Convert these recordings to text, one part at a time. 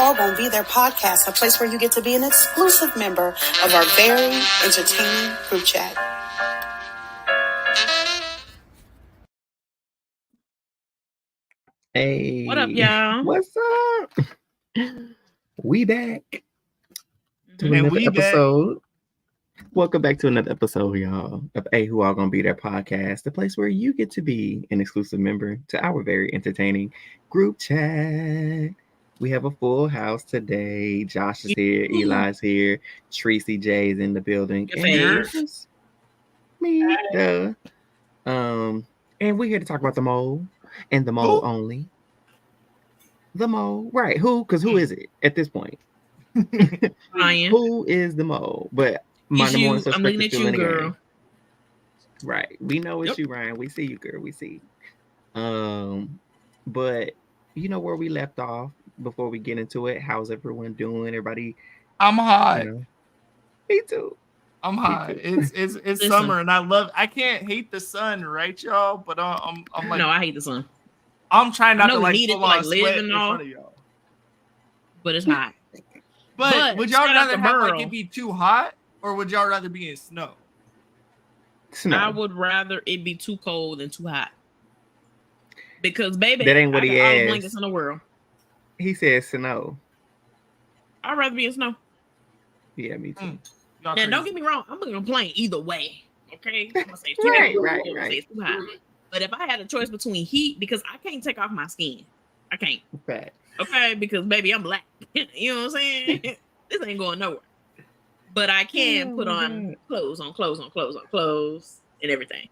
All Gonna Be There podcast, a place where you get to be an exclusive member of our very entertaining group chat. Hey, what up, y'all? What's up? We back to another episode. Welcome back to another episode, y'all, of Who All Gonna Be There podcast, the place where you get to be an exclusive member to our very entertaining group chat. We have a full house today. Josh is here, Eli's here, Tracy J is in the building, and me, duh. And we're here to talk about the mole and the mole only. The mole, right? Who? Because who is it at this point? Ryan. Who is the mole? But my number one suspect is still in the game. Right. We know it's you, Ryan. We see you, girl. We see. But you know where we left off before we get into it. How's everyone doing? Everybody? I'm hot. You know? Me too. I'm hot. It's summer, and I can't hate the sun, right, y'all? But I'm like, no, I hate the sun. I'm trying not to live in front of y'all. But it's hot. But would y'all rather have it be too hot, or would y'all rather be in snow? I would rather it be too cold than too hot. Because baby, that ain't what he asked. All the blankets in the world. He said snow. I'd rather be in snow. Yeah, me too. Now, don't get me wrong. I'm gonna complain either way. Okay, I'm gonna say it's too hot. But if I had a choice between heat, because I can't take off my skin, I can't. Fact. Okay, because baby, I'm black. You know what I'm saying? This ain't going nowhere. But I can put on clothes, and everything.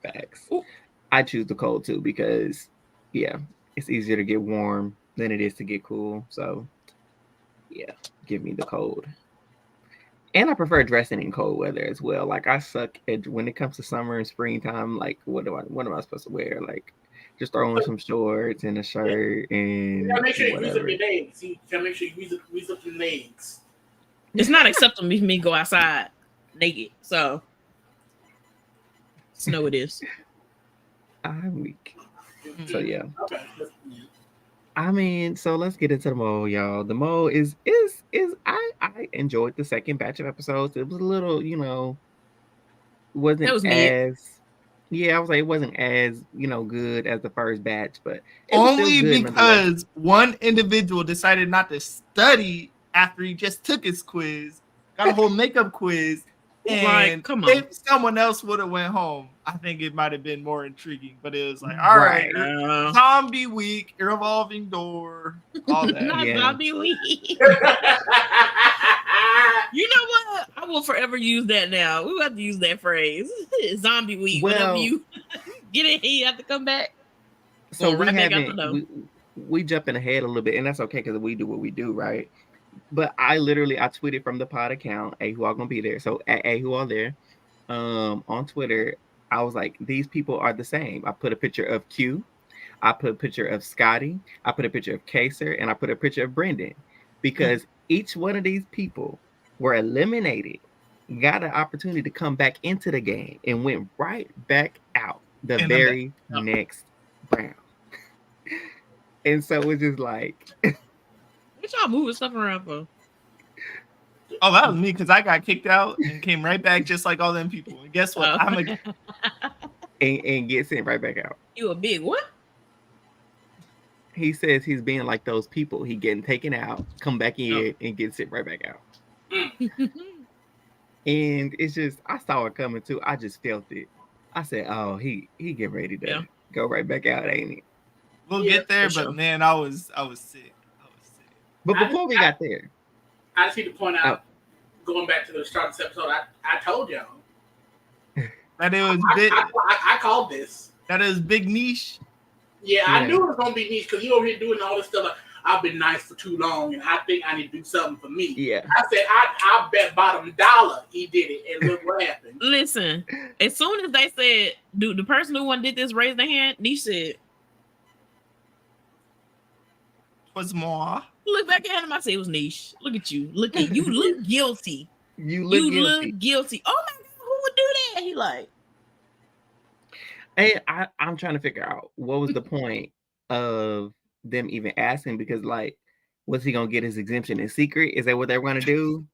Facts. Ooh. I choose the cold too because, yeah, it's easier to get warm than it is to get cool. So, yeah, give me the cold. And I prefer dressing in cold weather as well. Like I suck at when it comes to summer and springtime. Like what am I supposed to wear? Like just throw on some shorts and a shirt and make sure you whatever. grease up your legs. You gotta make sure you grease up your legs. It's not acceptable for me to go outside naked. So snow it is. I'm weak. So yeah. Okay. I mean, so let's get into the mole, y'all. The mole is I enjoyed the second batch of episodes. It was a little, wasn't as I was like, it wasn't as good as the first batch, but only because one individual decided not to study after he just took his quiz, got a whole makeup quiz, and if someone else would have went home, I think it might have been more intriguing. But it was like, all right, zombie week, revolving door, all that. Not zombie week. You know what? I will forever use that now. We have to use that phrase. Zombie week. Whenever you get in here, you have to come back. So we jumping ahead a little bit, and that's okay because we do what we do, right? But I tweeted from the pod account, Who All Gonna Be There. So at Who All There, on Twitter, I was like, these people are the same. I put a picture of Q, I put a picture of Scotty, I put a picture of Kaser, and I put a picture of Brendan, because each one of these people were eliminated, got an opportunity to come back into the game, and went right back out the very next round. And so it's just like. What y'all moving stuff around for? Oh, that was me because I got kicked out and came right back just like all them people. And guess what? And get sent right back out. You a big what? He says he's being like those people. He getting taken out, come back in, and get sent right back out. And it's just, I saw it coming too. I just felt it. I said, oh, he get ready to go right back out, ain't he? We'll get there, but man, I was sick. But before we got there, I just need to point out, going back to the start of this episode, I told y'all that it was big. I called this. That is big niche. Yeah, I knew it was gonna be niche because you over here doing all this stuff. Like, I've been nice for too long, and I think I need to do something for me. Yeah, I said I bet bottom dollar he did it, and look what happened. Listen, as soon as they said, "Dude, the person who did this raised their hand," Niche said, "Was more." Look back at him. I say it was Niche. Look at you. Look at you. Look guilty. You look guilty. Oh my God, who would do that? He like. Hey, I'm trying to figure out what was the point of them even asking because, like, was he gonna get his exemption in secret? Is that what they're gonna do?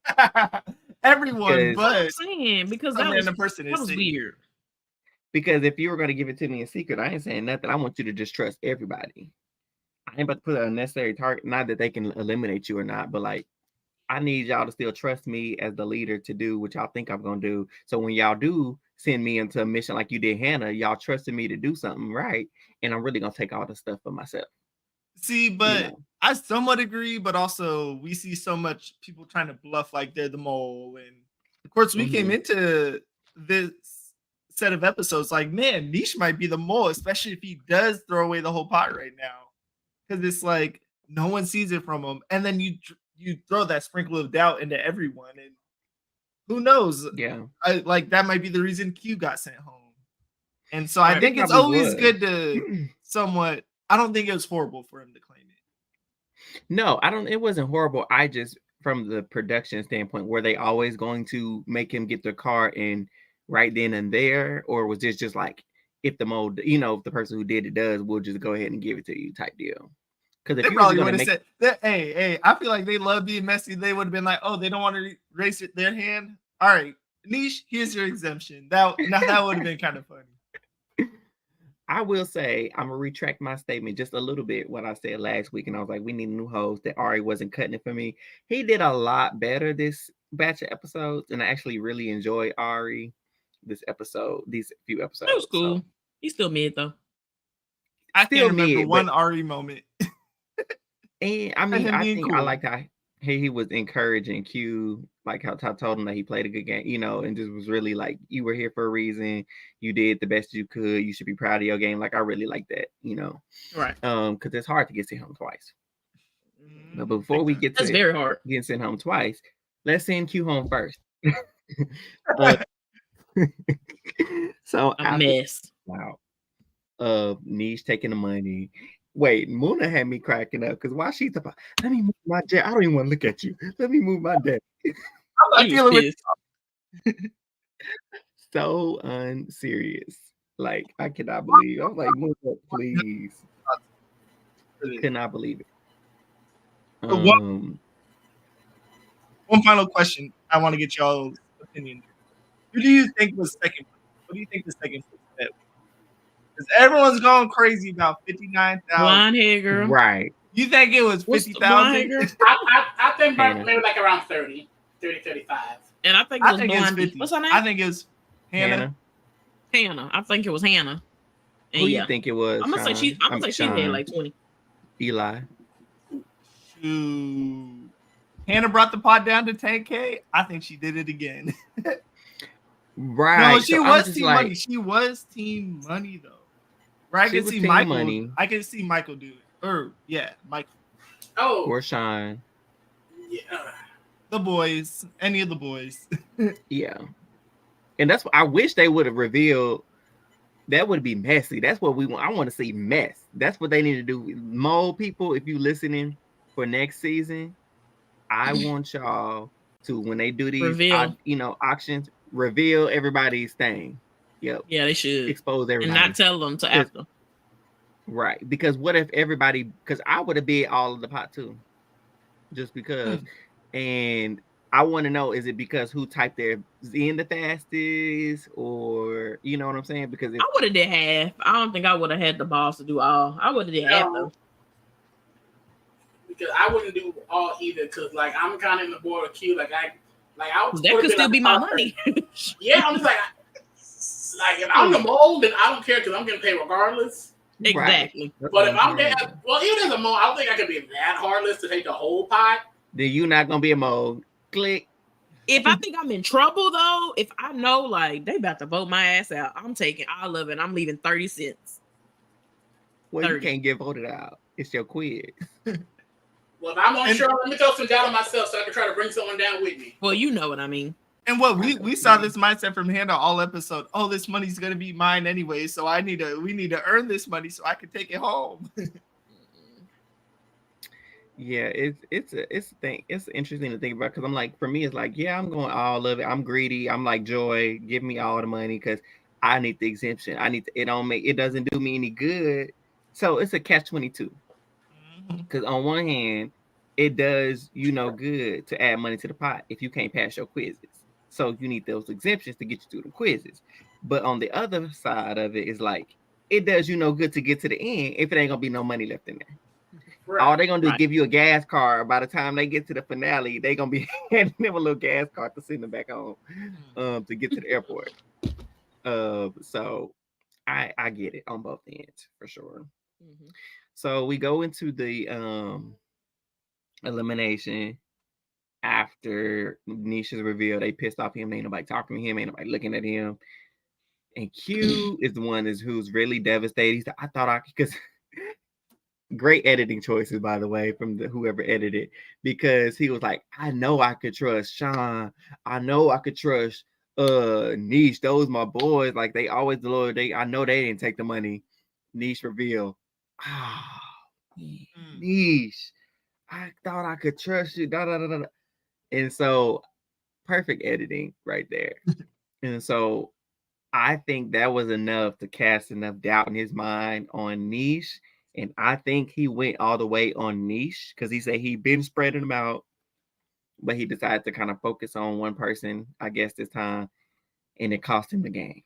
Everyone, but I'm saying because that was weird. Because if you were gonna give it to me in secret, I ain't saying nothing. I want you to just trust everybody. I ain't about to put an unnecessary target. Not that they can eliminate you or not, but like, I need y'all to still trust me as the leader to do what y'all think I'm gonna do. So when y'all do send me into a mission like you did Hannah, y'all trusted me to do something right, and I'm really gonna take all the stuff for myself. See, but I somewhat agree, but also we see so much people trying to bluff like they're the mole. And of course, we came into this set of episodes like, man, Niche might be the mole, especially if he does throw away the whole pot right now. Because it's like no one sees it from him. And then you throw that sprinkle of doubt into everyone. And who knows? Yeah. That might be the reason Q got sent home. And so I think it's always good to somewhat. I don't think it was horrible for him to claim it. No, I don't. It wasn't horrible. I just, from the production standpoint, were they always going to make him get the car and right then and there, or was this just like, if the mode, if the person who did it does, we'll just go ahead and give it to you type deal? Because they probably would have said, "Hey, I feel like they love being messy." They would have been like, "Oh, they don't want to raise their hand. All right, Niche, here's your exemption." That would have been kind of funny. I will say, I'm going to retract my statement just a little bit, what I said last week. And I was like, we need a new host. That Ari wasn't cutting it for me. He did a lot better this batch of episodes. And I actually really enjoyed Ari these few episodes. That was cool. So. He's still mid, though. I still remember one Ari moment. And I mean, I think cool. I liked how he was encouraging Q, like how I told him that he played a good game, and just was really like, you were here for a reason. You did the best you could. You should be proud of your game. Like, I really like that, Right. Because it's hard to get sent home twice. But before we get to that's very hard. Getting sent home twice, let's send Q home first. So a mess. Wow. Niche taking the money. Wait, Muna had me cracking up because while she's about, let me move my jet. I don't even want to look at you. Let me move my desk. I'm dealing with so unserious. Like, I cannot believe. I'm like, move up, please. Cannot believe it. One final question. I want to get y'all's opinion. Who do you think was second? What do you think the second place? Because everyone's going crazy about 59,000. Blonde hair girl. Right. You think it was 50,000? I think maybe like around 30, 35. And I think it was Blondie. What's her name? I think it was Hannah. I think it was Hannah. And who do you think it was? I'm gonna say she had like 20. Eli. Hannah brought the pot down to 10K. I think she did it again. Right. No, she was team money. She was team money though. Right? I can see Michael. Money. I can see Michael do it. Michael. Oh. Or Sean. Yeah. The boys. Any of the boys. Yeah. And that's what I wish they would have revealed. That would be messy. That's what we want. I want to see mess. That's what they need to do. Mole people, if you listening for next season, I want y'all to, when they do these auctions, reveal everybody's thing. Yep. Yeah, they should expose everybody and not tell them to after. Right. Because what if everybody, because I would have bid all of the pot too. Just because. And I want to know, is it because who typed their in the fastest, or you know what I'm saying? Because I would have did half. I don't think I would have had the balls to do all. I would have did half though. Because I wouldn't do all either. Because like I'm kind of in the board of Q. That could still be my money. Yeah, I'm just like if I'm the mole, then I don't care because I'm getting paid regardless. Exactly. Right. But if I'm there, even as a mole, I don't think I could be that heartless to take the whole pot. Then you're not gonna be a mole. Click. If I think I'm in trouble though, if I know like they about to vote my ass out, I'm taking all of it. I'm leaving 30 cents. Well, 30. You can't get voted out. It's your quiz. Well, if I'm unsure, let me throw some doubt on myself so I can try to bring someone down with me. Well, you know what I mean. And what we saw this mindset from Hannah all episode. Oh, this money's gonna be mine anyway, so we need to earn this money so I can take it home. Yeah, it's a thing. It's interesting to think about because I'm like, for me, it's like, yeah, I'm going all of it. I'm greedy. I'm like, Joy, give me all the money because I need the exemption. It doesn't do me any good. So it's a catch-22. Because on one hand, it does good to add money to the pot if you can't pass your quizzes. So you need those exemptions to get you through the quizzes. But on the other side of it is like it does good to get to the end if it ain't gonna be no money left in there. Right. All they're gonna do is give you a gas card. By the time they get to the finale, they're gonna be handing them a little gas card to send them back home to get to the airport. So I get it on both ends for sure. Mm-hmm. So we go into the elimination after Niche is revealed. They pissed off him. Ain't nobody talking to him. Ain't nobody looking at him. And Q is the one who's really devastated. He said, I thought I because great editing choices, by the way, from whoever edited, because he was like, I know I could trust Sean. I know I could trust Niche. Those my boys. Like they always loyal. I know they didn't take the money. Niche reveal. Niche. I thought I could trust you. Da, da, da, da. And so perfect editing right there. And so I think that was enough to cast enough doubt in his mind on Niche. And I think he went all the way on Niche because he said he'd been spreading them out, but he decided to kind of focus on one person, I guess, this time. And it cost him the game.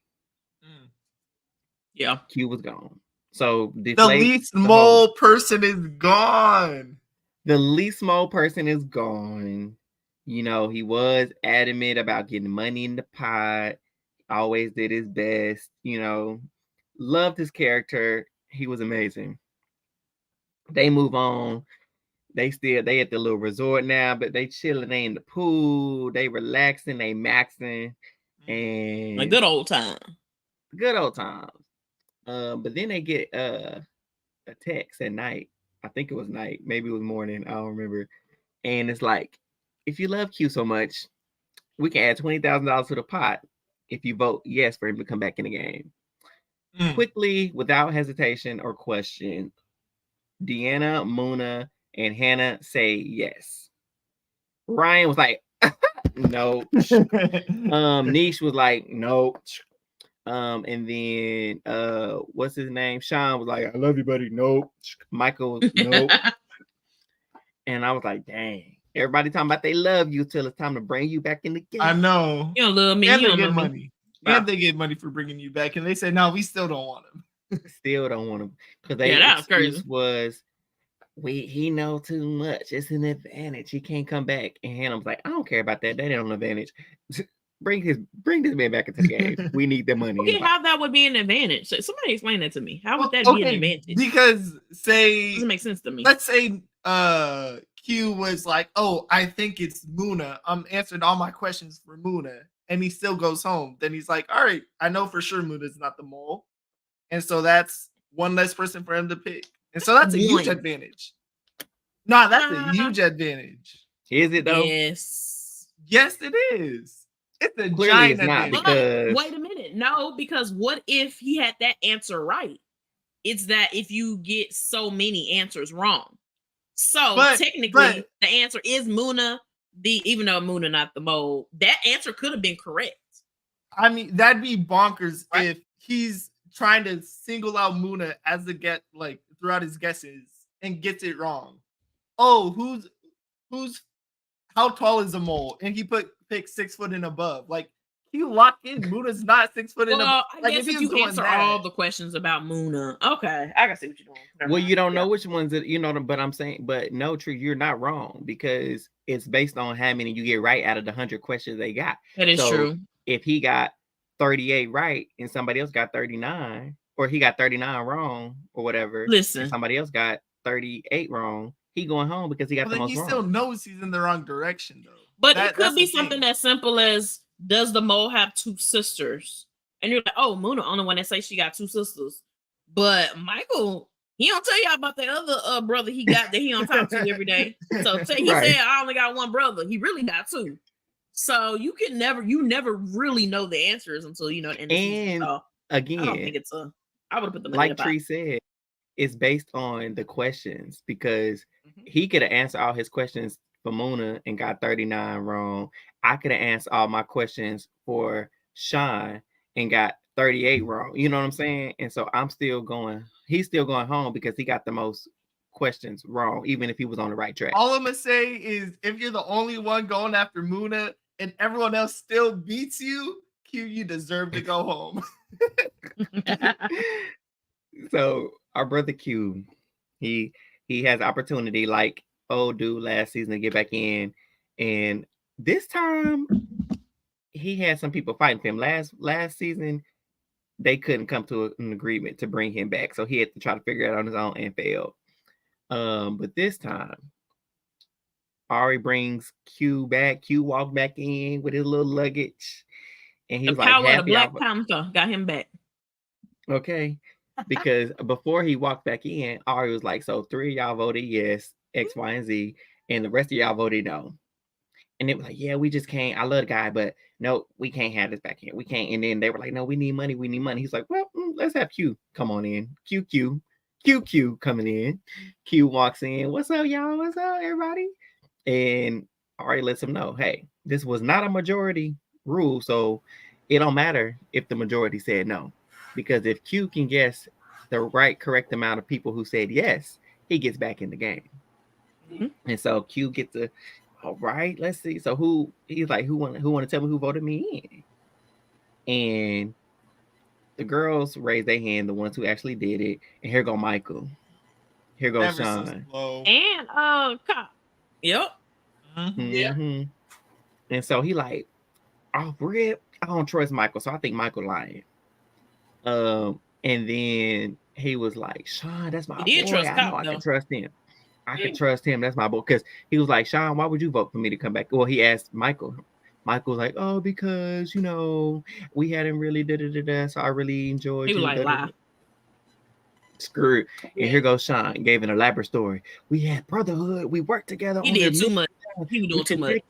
Yeah. Q was gone. So the least mole person is gone. The least mole person is gone. He was adamant about getting money in the pot. Always did his best. Loved his character. He was amazing. They move on. They at the little resort now, but they chilling. They in the pool. They relaxing. They maxing. And a good old time. Good old times. But then they get a text at night. I think it was night. Maybe it was morning. I don't remember. And it's like, if you love Q so much, we can add $20,000 to the pot if you vote yes for him to come back in the game. Quickly, without hesitation or question, Deanna, Muna, and Hannah say yes. Ryan was like, no. Niche was like, no. And then what's his name? Sean was like, I love you, buddy. Nope. Michael, nope. And I was like, dang. Everybody talking about they love you till it's time to bring you back in the game. I know. You don't love me. And you they don't get love money. Me. And they get money for bringing you back. And they said, no, we still don't want him. Still don't want him. Because their excuse was, he know too much. It's an advantage. He can't come back. And Hannah was like, I don't care about that. That ain't an advantage. Bring this man back into the game. We need the money. Okay, how that would be an advantage? So somebody explain that to me. How would that be an advantage? Because doesn't make sense to me. Let's say Q was like, oh, I think it's Muna. I'm answering all my questions for Muna. And he still goes home. Then he's like, all right, I know for sure Muna's not the mole. And so that's one less person for him to pick. And so that's a huge advantage. No, that's a huge advantage. Is it though? Yes. Yes, it is. It's a Clearly giant it's not advantage. because... Wait a minute. No, because what if he had that answer right? It's that if you get so many answers wrong. So technically the answer is Muna. Even though Muna not the mole, that answer could have been correct. I mean, that'd be bonkers if he's trying to single out Muna as the get throughout his guesses and gets it wrong. Oh, who's how tall is the mole? And he pick 6 foot and above. Like you lock in Muna's not 6 foot and above. I guess if you answer all the questions about Muna, okay, I can see what you're doing. Well, you don't know which ones that but I'm saying, but no, True, you're not wrong because it's based on how many you get right out of the 100 questions they got. That is true. If he got 38 right and somebody else got 39, or he got 39 wrong or whatever, listen, somebody else got 38 wrong, he going home because he got the most wrong. He still knows he's in the wrong direction though. But it could be something as simple as, does the mole have 2 sisters? And you're like, oh, Muna only one that say she got 2 sisters. But Michael, he don't tell y'all about the other brother he got that he don't talk to every day. So he said, I only got 1 brother. He really got 2. So you never really know the answers until you know the end of the season. So again, I don't think I would have put the like Tree said, it's based on the questions because he could have answered all his questions for Muna and got 39 wrong. I could have answered all my questions for Sean and got 38 wrong. You know what I'm saying? And so he's still going home because he got the most questions wrong, even if he was on the right track. All I'm gonna say is, if you're the only one going after Muna and everyone else still beats you, Q, you deserve to go home. So our brother Q, he has opportunity like old dude last season to get back in, and this time he had some people fighting for him. Last season they couldn't come to an agreement to bring him back, so he had to try to figure it out on his own and failed. But this time Ari brings Q back. Q walked back in with his little luggage, and he was like, "Happy the Black Panther got him back." Okay, because before he walked back in, Ari was like, "So 3 of y'all voted yes, X, Y, and Z, and the rest of y'all voted no." And it was like, "Yeah, we just can't. I love the guy, but no, we can't have this back here. We can't." And then they were like, "No, we need money. We need money." He's like, "Well, let's have Q come on in. Q coming in." Q walks in. "What's up, y'all? What's up, everybody?" And Ari lets him know, "Hey, this was not a majority rule, so it don't matter if the majority said no, because if Q can guess the correct amount of people who said yes, he gets back in the game." Mm-hmm. And so Q gets to, all right, let's see. So he's like, who want to tell me who voted me in? And the girls raised their hand, the ones who actually did it. And here go Michael. Here goes Sean. And yep. Mm-hmm. Yeah. And so he like, oh, Rip, I don't trust Michael, so I think Michael lying. And then he was like, Sean, that's my boy. I know I can trust him. I can trust him. That's my boy. Because he was like, Sean, why would you vote for me to come back? Well, he asked Michael. Michael was like, oh, because, we hadn't really da-da-da-da, so I really enjoyed you. He was like, lie. Screw it. And here goes Sean. Gave an elaborate story. We had brotherhood. We worked together. He did too much. He was doing too much.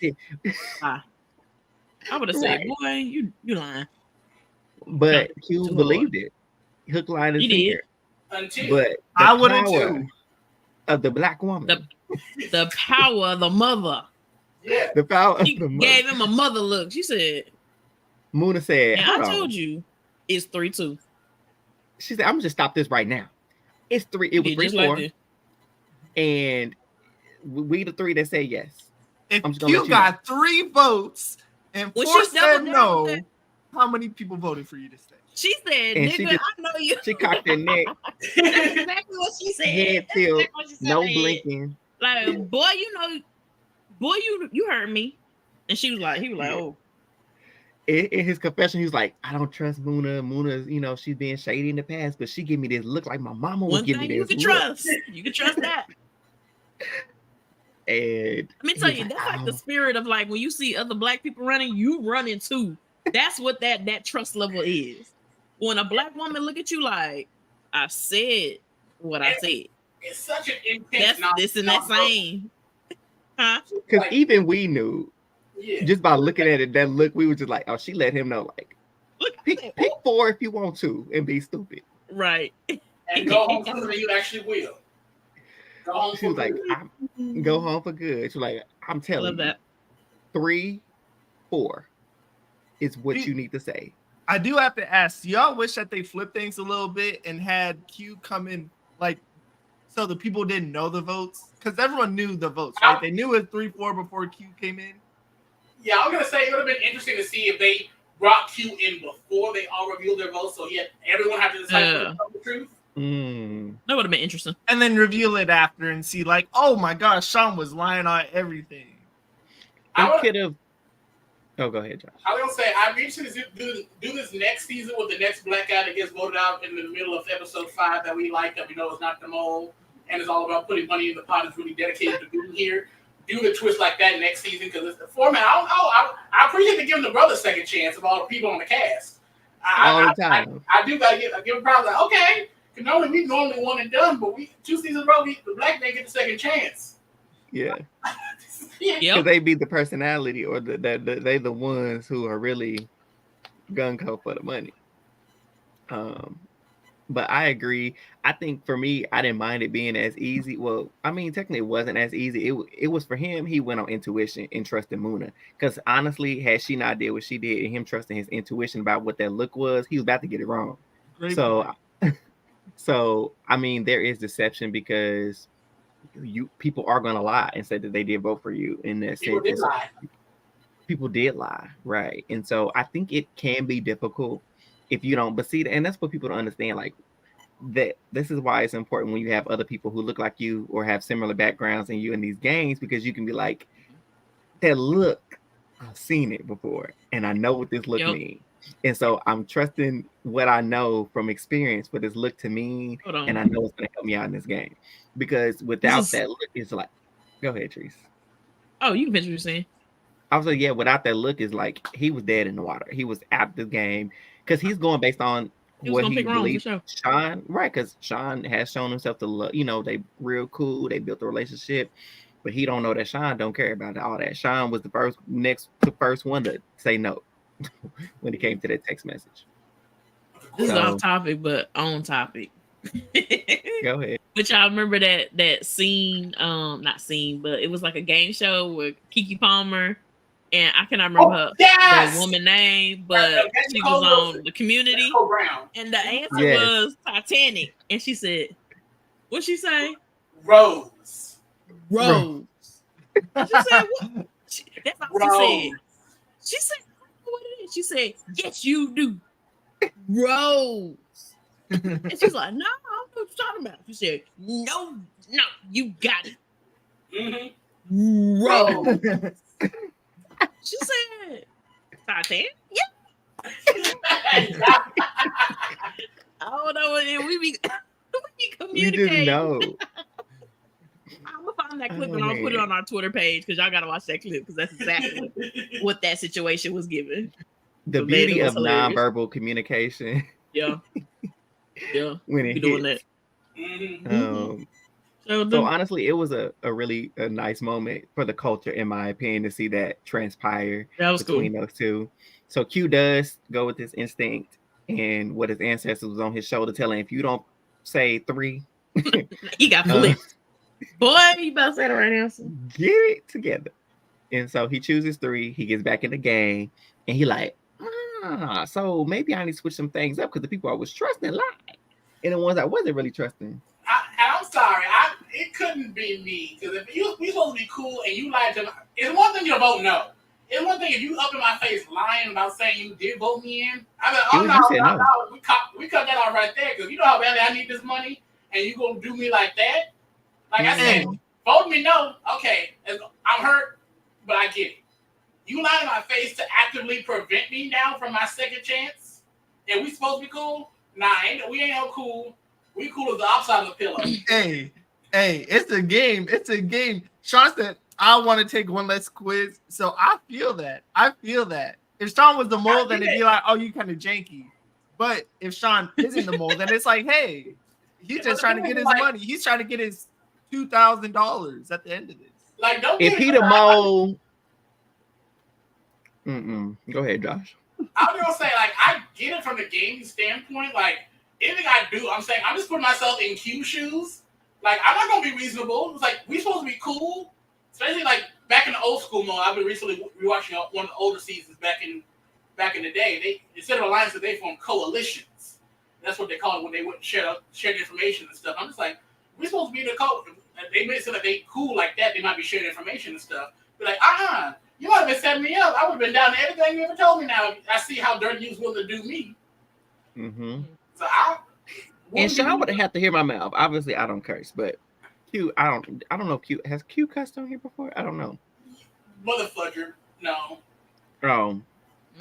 I would have said, boy, you lying. But Q believed it. Hook, line, and sinker. But I would have too. Of the black woman. The power of the mother. Yeah. The power of the mother. Gave him a mother look. She said, Muna said, I told you it's 3-2. She said, I'm gonna just stop this right now. It's 3. It was 3-4. Like and we the 3 that say yes. If you got 3 votes and 4 said no, how many people voted for you to stay? She said, nigga, I know you. She cocked her neck. That's exactly what she said. Head tilt, no blinking. Like, boy, you heard me. And he was like, oh. In his confession, he was like, I don't trust Muna. Muna's, she's being shady in the past, but she give me this look like my mama would give me this. You can trust that. And let me tell you, that's like the spirit of like when you see other black people running, you running too. That's what that trust level is. When a black woman look at you like, I said what I said. It's such an intense. That's this and that same. Huh? Because even we knew, just by looking at it, that look, we were just like, oh, she let him know, like, pick 4 if you want to and be stupid. Right. And go home for good, you actually will. Go home she was like, go home for good. She was like, I'm telling you, 3, 4 is what you need to say. I do have to ask, do y'all wish that they flipped things a little bit and had Q come in, like, so the people didn't know the votes? Because everyone knew the votes, right? They knew it was 3-4 before Q came in. Yeah, I was going to say it would have been interesting to see if they brought Q in before they all revealed their votes, so everyone had to decide the truth. That would have been interesting. And then reveal it after and see, like, oh my gosh, Sean was lying on everything. I could have. Oh, go ahead, Josh. I was going to say, I'm interested to do this next season with the next black guy that gets voted out in the middle of episode 5 that we like, that we know is not the mole, and it's all about putting money in the pot, is really dedicated to being here. Do the twist like that next season, because it's the format. I don't know. I appreciate to give the brother a second chance of all the people on the cast. All the time. I do got to give a proud. Like, okay, because we normally one and done, but 2 seasons in a row, the black man get the second chance. Yeah. Because they be the personality, or they the ones who are really gung-ho for the money. But I agree. I think for me, I didn't mind it being as easy. Well, I mean, technically it wasn't as easy. It was for him. He went on intuition and trusted Muna. Because honestly, had she not did what she did and him trusting his intuition about what that look was, he was about to get it wrong. Great. So I mean, there is deception because people are gonna lie and say that they did vote for you in that People sense. did lie. People did lie, right? And so I think it can be difficult if you don't. But see, and that's what people don't understand. Like that, this is why it's important when you have other people who look like you or have similar backgrounds than you in these games, because you can be like, that look, I've seen it before, and I know what this look means. And so I'm trusting what I know from experience for this look to mean, and I know it's going to help me out in this game. Because without that look, it's like, go ahead, Treese. Oh, you can finish what you're saying. I was like, yeah, without that look, is like he was dead in the water. He was out the game because he's going based on what he believes. Sean, right? Because Sean has shown himself to love. You know, they real cool. They built a relationship, but he don't know that Sean don't care about all that. Sean was the first one to say no when it came to that text message. This is off topic, but on topic. Go ahead. But y'all remember that scene? Not scene, but it was like a game show with Keke Palmer. And I cannot remember the woman name, but she was on the Community. And the answer was Titanic. And she said, what'd she say? Rose. She said, what? That's not what she said. She said, I don't know what it is. She said, yes, you do. Rose. And she's like, no, I don't know what you're talking about. She said, no, you got it. Mm-hmm. Rose. She said, Titanic? Yeah. I don't know what we be communicating. You didn't know. I'm gonna find that clip and I'll put it on our Twitter page because y'all gotta watch that clip because that's exactly what that situation was given. The beauty of nonverbal communication. Yeah. When it doing hits. That. So honestly, it was a really nice moment for the culture, in my opinion, to see that transpire between those two. So Q does go with his instinct and what his ancestors was on his shoulder telling, if you don't say 3, he got flipped. Boy, you about to say the right answer. Get it together. And so he chooses 3. He gets back in the game, and he like, so maybe I need to switch some things up because the people I was trusting lied, and the ones I wasn't really trusting. I'm sorry. It couldn't be me because if we supposed to be cool and you lied to me, it's one thing to vote no. It's one thing if you up in my face lying about saying you did vote me in. I'm like, no. We cut that out right there because you know how badly I need this money, and you gonna do me like that? Like I said, vote me no. Okay, I'm hurt, but I get it. You lie in my face to actively prevent me now from my second chance, and we supposed to be cool? Nah, we ain't no cool. We cool as the outside of the pillow. Hey, it's a game. It's a game. Sean said, I want to take one less quiz. So I feel that. If Sean was the mole, then it'd be like, oh, you kind of janky. But if Sean isn't the mole, then it's like, hey, he's just trying to get his money. He's trying to get his $2,000 at the end of this. Like, don't if he the mole. Go ahead, Josh. I was gonna say, like, I get it from the gaming standpoint. Like, anything I do, I'm saying I'm just putting myself in Q's shoes. Like, I'm not gonna be reasonable. It's like we supposed to be cool, especially like back in the old school mode. I've been recently rewatching one of the older seasons back in the day. They instead of alliances, they formed coalitions. That's what they call it when they wouldn't share the information and stuff. I'm just like, we're supposed to be in a cult. They made it so that they cool like that. They might be sharing information and stuff. But like, you might have been setting me up. I would have been down to everything you ever told me. Now I see how dirty you was willing to do me. Mm-hmm. So and Sean would have to hear my mouth. Obviously, I don't curse, but Q, I don't know. Q has Q cussed on here before? I don't know. Motherfucker, no. Oh,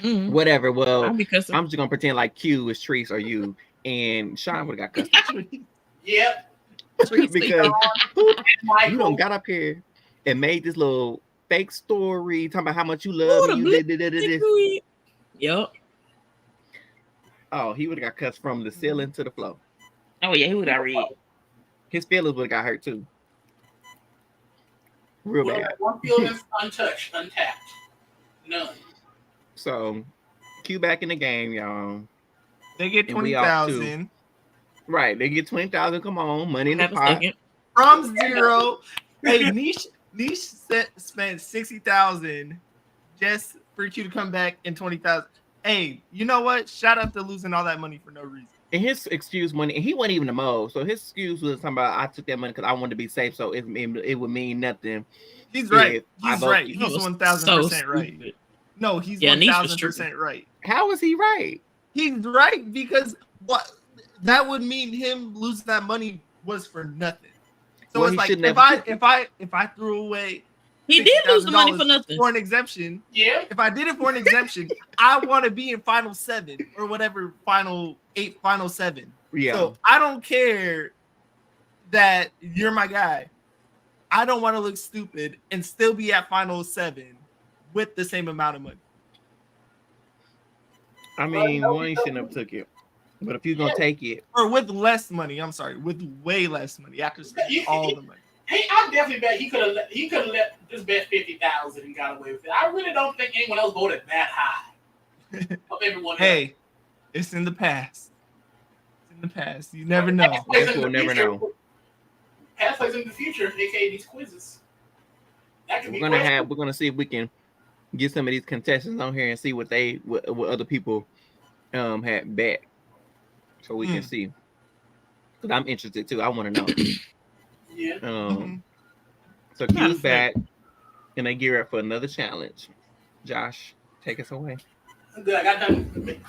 whatever. Well, I'm just gonna pretend like Q is Treese or you, and Sean would have got cussed. Yep. Because you don't got up here and made this little fake story talking about how much you love me. Yep. Oh, he would have got cussed from the ceiling to the floor. Oh yeah, he would have read. His feelings would have got hurt too. Real bad. One feeling untouched, untapped. None. So, Q back in the game, y'all. They get 20,000. Right, they get 20,000. Come on, money in the pot. From 0. Hey, Niche spent 60,000 just for Q to come back in 20,000. Hey, you know what? Shout out to losing all that money for no reason. And his excuse money, and he wasn't even the mole. So his excuse was talking about I took that money because I wanted to be safe, so it would mean nothing. He's right. He's right. He's 1,000% right. No, he's 1,000% right. How is he right? He's right because what that would mean him losing that money was for nothing. So well, it's like if I threw away, he did lose the money for nothing for an exemption. Yeah. If I did it for an exemption, I want to be in final 7 or whatever, final 8, final 7. Yeah. So I don't care that you're my guy. I don't want to look stupid and still be at final 7 with the same amount of money. I mean, one you shouldn't have took it. But if you're gonna take it, or with less money, I'm sorry, with way less money after spending all the money. Hey, I definitely bet he could have let this bet 50,000 and got away with it. I really don't think anyone else voted that high. Of everyone hey, else. It's in the past. It's in the past. You never know. We'll never know. Past plays in the future, aka these quizzes. We're gonna see if we can get some of these contestants on here and see what other people had bet. So we can see. Because I'm interested too. I want to know. Yeah. So Q's back and they gear up for another challenge. Josh, take us away. Good. I got done.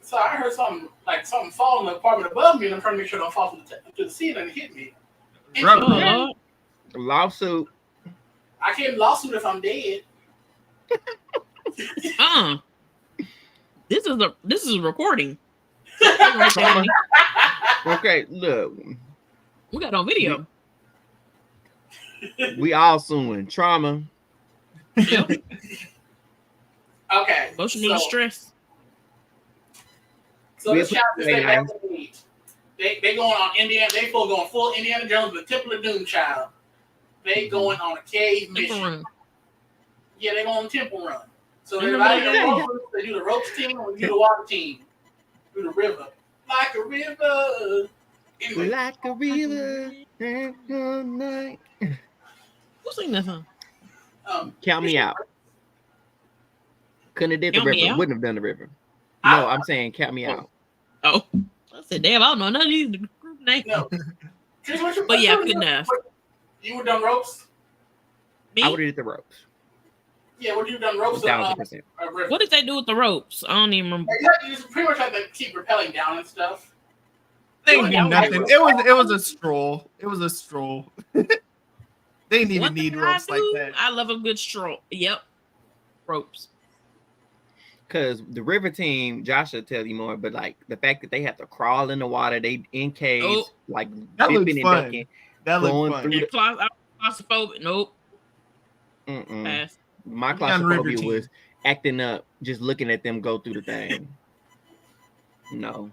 So I heard something fall in the apartment above me, and I'm trying to make sure it don't fall to the ceiling and hit me. Lawsuit. I can't lawsuit if I'm dead. This is a recording. Okay, look. We got on video. We all suing trauma. Yep. Okay. Emotional distress. So the challenge is they going on Indiana. They going full Indiana Jones with Temple of Doom child. They going on a cave mission. Yeah, they going on Temple Run. So they do the ropes team and we do the water team through the river. Like a river. Anyway. Like a river. Night. Who sang that song? Count me out. Couldn't have did the river. Wouldn't have done the river. No, I'm saying count me out. Oh. I said, damn, I don't know none of these group names. No. But yeah, good enough. You were done ropes? Me? I would have did the ropes. Yeah, what you done ropes? 1,000%. What did they do with the ropes? I don't even remember. You pretty much had to keep rappelling down and stuff. They didn't do nothing. It was a stroll. It was a stroll. They didn't even need ropes like that. I love a good stroll. Yep. Ropes. Because the river team, Josh will tell you more, but like the fact that they have to crawl in the water, they in caves, like that looked fun. Ducking, that looked fun. Claustrophobic. Nope. Pass. My claustrophobia was acting up, just looking at them go through the thing. No.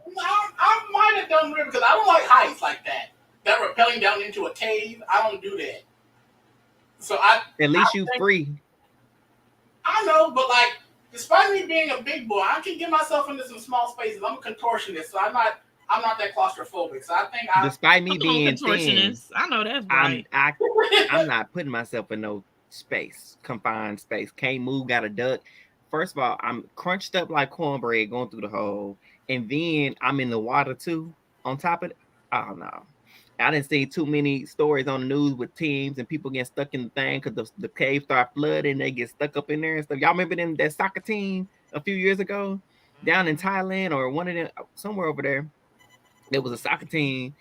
I might have done river because I don't like heights like that. That rappelling down into a cave, I don't do that. So at least you free. I know, but like, despite me being a big boy, I can get myself into some small spaces. I'm a contortionist, so I'm not that claustrophobic. So I think despite me being thin, I know that's right. I'm not putting myself in no confined space. Can't move, got a duck. First of all, I'm crunched up like cornbread going through the hole, and then I'm in the water too. On top of it, oh no. I didn't see too many stories on the news with teams and people getting stuck in the thing because the cave start flooding. They get stuck up in there and stuff. Y'all remember that soccer team a few years ago down in Thailand or one of them somewhere over there? There was a soccer team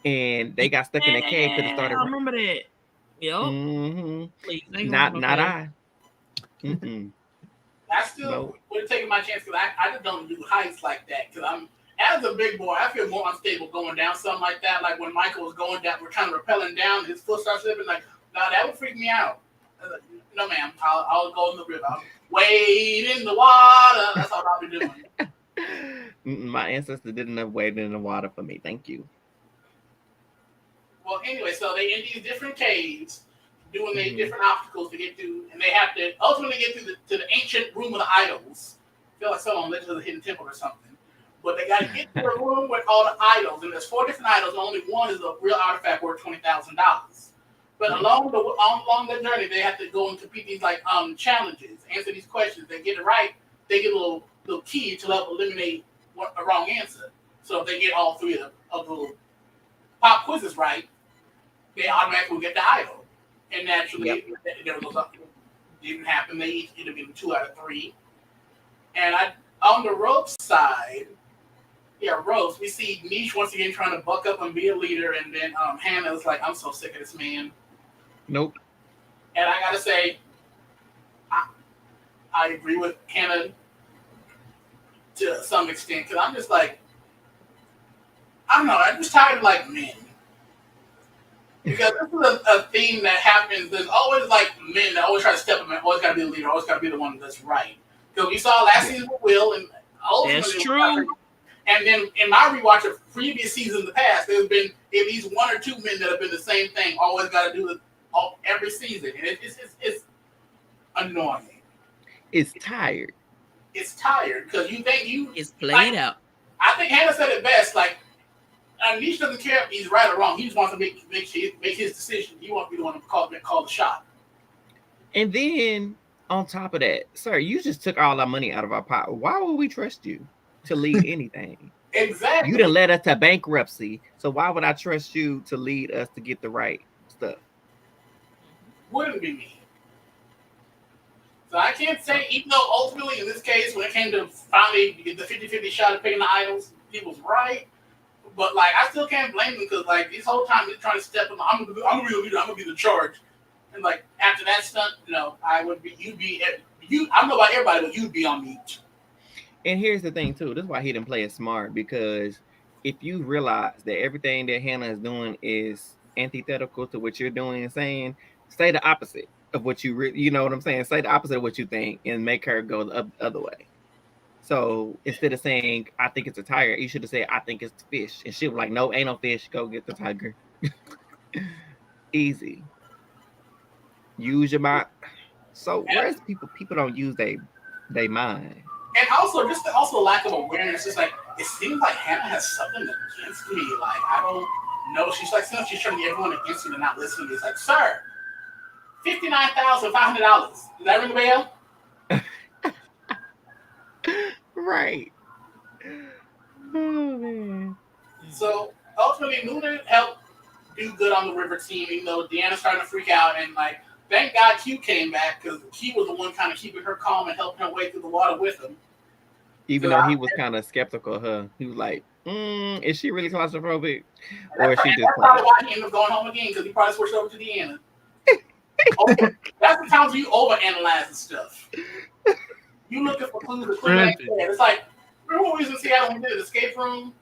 and they got stuck in that cave because it started. I remember that. Yep. Mm-hmm. Not I. I still would have taken my chance because I just don't do heights like that because as a big boy, I feel more unstable going down something like that. Like when Michael was going down, we're kind of rappelling down, his foot starts slipping. Like, no, that would freak me out. Like, no, ma'am, I'll go in the river. I'll wade in the water. That's all I'll be doing. My ancestor did enough wading in the water for me. Thank you. Well, anyway, so they in these different caves doing their different obstacles to get to, and they have to ultimately get to the ancient room of the idols. I feel like someone Legend of the Hidden Temple or something. But they got to get to the room with all the idols, and there's 4 different idols. And only one is a real artifact worth $20,000. But along the journey, they have to go and compete these challenges, answer these questions. They get it right, they get a little the key to help eliminate a wrong answer. So if they get all three of the pop quizzes right, they automatically get the idol. And naturally, there was didn't happen. They each ended up getting 2 out of 3. And on the ropes side, ropes, we see Niche once again trying to buck up and be a leader, and then Hannah's like, I'm so sick of this man. Nope. And I gotta say, I agree with Hannah to some extent, because I'm just like, I don't know, I'm just tired of like men. Because this is a theme that happens. There's always like men that always try to step up and always got to be the leader, always got to be the one that's right. Because we saw last season with Will, and that's true. And then in my rewatch of previous seasons in the past, there's been at least 1 or 2 men that have been the same thing, always got to do it every season, and it's annoying. It's tired. It's tired because you think it's played out. I think Hannah said it best. Like, Niche doesn't care if he's right or wrong. He just wants to make his decision. He wants to be the one to call the shot. And then on top of that, sir, you just took all our money out of our pocket. Why would we trust you to lead anything? Exactly. You done led us to bankruptcy, so why would I trust you to lead us to get the right stuff? Wouldn't be me. So I can't say, even though ultimately in this case, when it came to finally get the 50-50 shot of picking the idols, he was right. But like, I still can't blame him because like this whole time he's trying to step in. I'm gonna be the leader. I'm gonna be the charge. And like after that stunt, no, I would be. You'd be. You. I don't know about everybody, but you'd be on mute. And here's the thing too. This is why he didn't play it smart, because if you realize that everything that Hannah is doing is antithetical to what you're doing and saying, say the opposite of what you know what I'm saying. Say the opposite of what you think and make her go the other way. So instead of saying, I think it's a tiger, you should have said, I think it's the fish. And she was like, no, ain't no fish. Go get the tiger. Easy. Use your mind. So whereas people don't use their mind. And also, just the lack of awareness. It's like, it seems like Hannah has something against me. Like, I don't know. She's like, she's trying to get everyone against me and not listening. It's like, sir, $59,500. Does that ring a bell? Right. Oh man. So ultimately, Luna helped do good on the river team, even though Deanna's starting to freak out. And like, thank God Q came back, because Q was the one kind of keeping her calm and helping her way through the water with him. Even though he was kind of skeptical of her, he was like, "Is she really claustrophobic, or is she just?" That's probably why he ended up going home again, because he probably switched over to Deanna. That's the times you overanalyze the stuff. You looking for clues. It's like, remember when we was in Seattle when we did an escape room,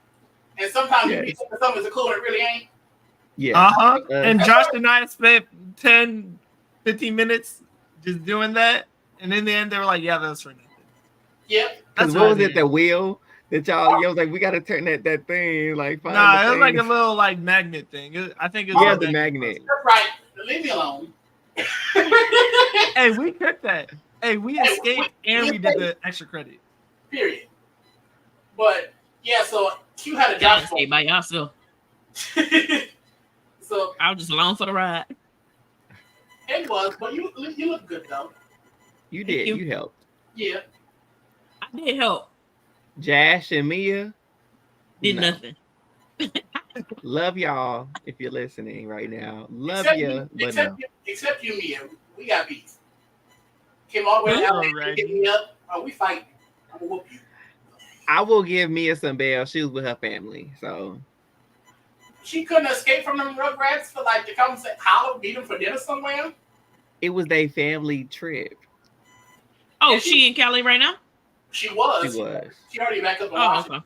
and sometimes you be thinking something's a clue and it really ain't. Yeah. And Josh and I spent 10, 15 minutes just doing that, and in the end they were like, "Yeah, that's for nothing." Yep. Because what was it? The wheel that y'all was like, we got to turn that thing like. Nah, it was like a little like magnet thing. I think it was the magnet. That's right. Leave me alone. Hey, we took that. Hey, we escaped and we did the extra credit. Period. But yeah, so Q had a job by yourself. So I was just along for the ride. It was, but you look good though. You did. You helped. Yeah. I did help. Jash and Mia did nothing. Love y'all if you're listening right now. Love you, but no. Except you, Mia. We got beef. Came all the way out and picked me up. Oh, we fight. I'm gonna whoop you. I will give Mia some bail. She was with her family, so she couldn't escape from them Rugrats for like to come and say, "Holla, beat them for dinner somewhere." It was their family trip. Oh, she in Cali right now? She was. She already back up in Washington. Okay.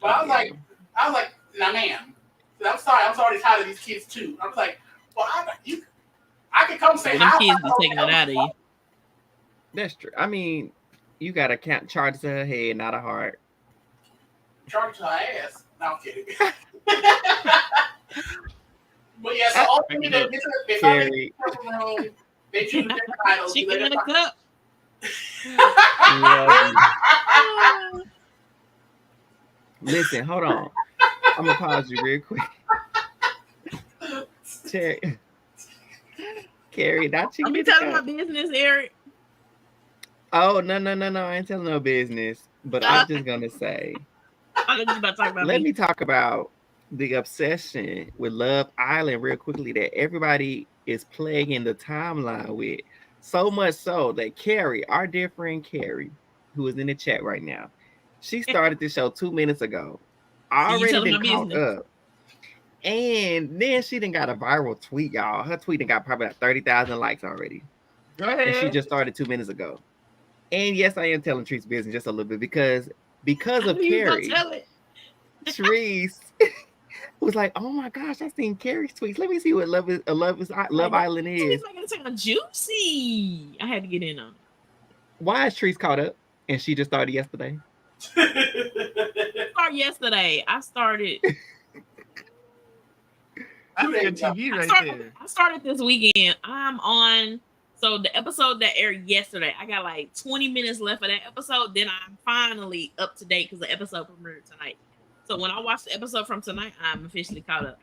But I was like, nah, ma'am. I'm sorry, tired of these kids too. I was like, well, I could come say hi. Them kids be taking it out of you. That's true. I mean, you got to charge to her head, not a heart. Charge to her ass. No, I'm kidding. But yeah, so ultimately they found the room. They choose different titles. Chicken in a cup. Listen, hold on. I'm gonna pause you real quick. Carrie, not chicken. I'm telling my business, Eric. Oh no! I ain't telling no business. But I'm just gonna say. I think you about to talk about Let me talk about the obsession with Love Island real quickly that everybody is plaguing the timeline with. So much so that Carrie, our dear friend Carrie, who is in the chat right now, she started the show 2 minutes ago. Already been caught up. And then she done got a viral tweet, y'all. Her tweet done got probably like 30,000 likes already. Go ahead. And she just started 2 minutes ago. And yes, I am telling Tree's business just a little bit because of Carrie. Trees was like, "Oh my gosh, I seen Carrie's tweets. Let me see what Love Island is." It's making it sound juicy. I had to get in on it. Why is Trees caught up? And she just started yesterday. Yesterday. I started. That's good TV right there. I started this weekend. I'm on. So the episode that aired yesterday, I got like 20 minutes left of that episode. Then I'm finally up to date because the episode premiered tonight. So when I watch the episode from tonight, I'm officially caught up.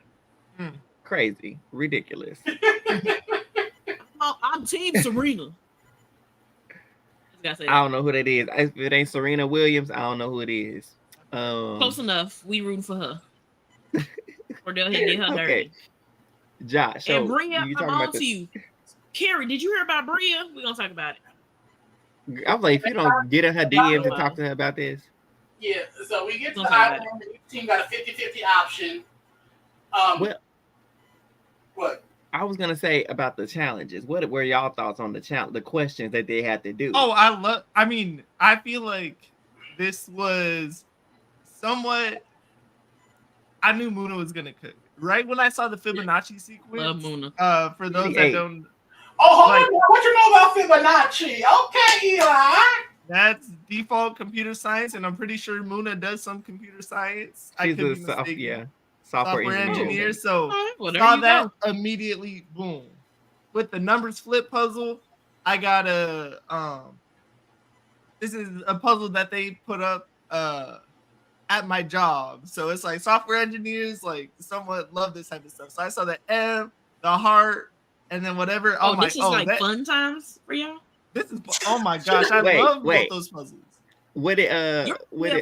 Crazy. Ridiculous. I'm Team Serena. I don't know who that is. If it ain't Serena Williams, I don't know who it is. Close enough. We rooting for her. Or they'll hit her dirty. Josh, and Bria, I'm on to you. Carrie, did you hear about Bria? We're going to talk about it. I was like, if you don't get in her DM to talk to her about this. Yeah, so we get to the island. The team got a 50-50 option. What? I was gonna say about the challenges. What were y'all thoughts on the questions that they had to do? Oh, I feel like this was somewhat. I knew Muna was gonna cook. Right when I saw the Fibonacci sequence. Love Muna. For those that don't. Oh, hold on. What you know about Fibonacci? Okay, Eli. That's default computer science, and I'm pretty sure Muna does some computer science. She's software engineer. So saw that immediately. Boom. With the numbers flip puzzle, I got this is a puzzle that they put up at my job. So it's like software engineers like somewhat love this type of stuff. So I saw the M, the heart, and then whatever. This is like fun times for y'all. This is my gosh! I love both those puzzles. Would it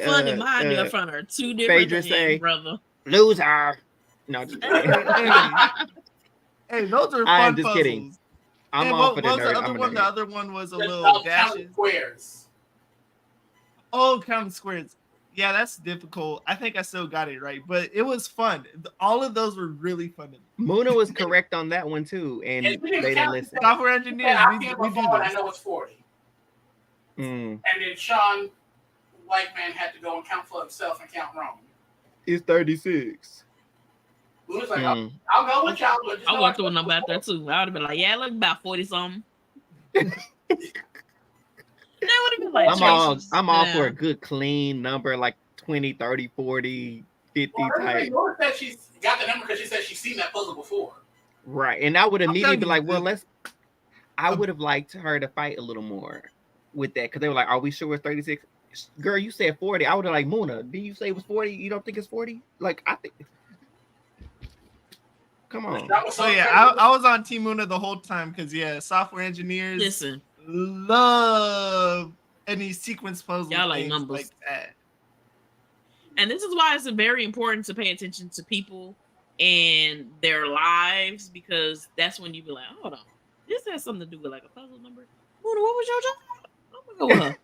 fun and mine in front are two different things, say, brother. Loser. No, just hey, those are fun I'm just puzzles. Kidding. I'm all for the nerd. The other one was a little dashes. Squares. Oh, counting squares. Yeah, that's difficult. I think I still got it right, but it was fun. All of those were really fun. Muna was correct on that one too, and they didn't listen. Software engineers, we do this. I know it's 40. And then Sean Whiteman had to go and count for himself and count wrong. It's 36. We was like, I'll go with y'all. I went through a number out there too. I would have been like, yeah, look about 40 something. Like I'm all for a good clean number like 20, 30, 40, 50 type. Nora said she's got the number because she said she's seen that puzzle before. Right. And I would immediately be like, well, I would have liked her to fight a little more with that because they were like, are we sure it's 36? Girl, you said 40. I would have like, Muna, did you say it was 40? You don't think it's 40? Like, I think. Come on. So yeah, I was on Team Muna the whole time because software engineers love any sequence puzzle. Y'all like numbers like that. And this is why it's very important to pay attention to people and their lives because that's when you be like, hold on, this has something to do with like a puzzle number. Muna, what was your job? I'm gonna go with her.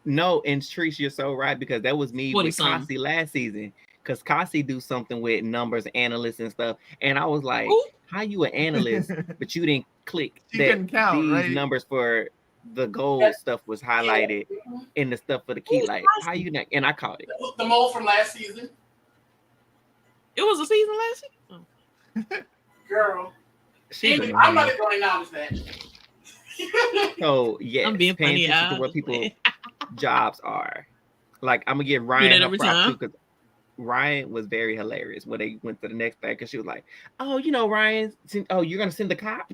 No, and Trish, you're so right because that was me with Kasi last season. Because Kasi do something with numbers, analysts, and stuff, and I was like, "How you an analyst, but you didn't click that these numbers for the gold stuff was highlighted and the stuff for the key light? How you not?" And I caught it. The mole from last season. It was a season last season. Girl, I'm not going to acknowledge that. So yes, I'm being paying funny attention to what people's jobs are. Like I'm gonna give Ryan a prop too because Ryan was very hilarious when they went to the next bag because she was like, "Oh, you know, Ryan. Oh, you're gonna send the cop."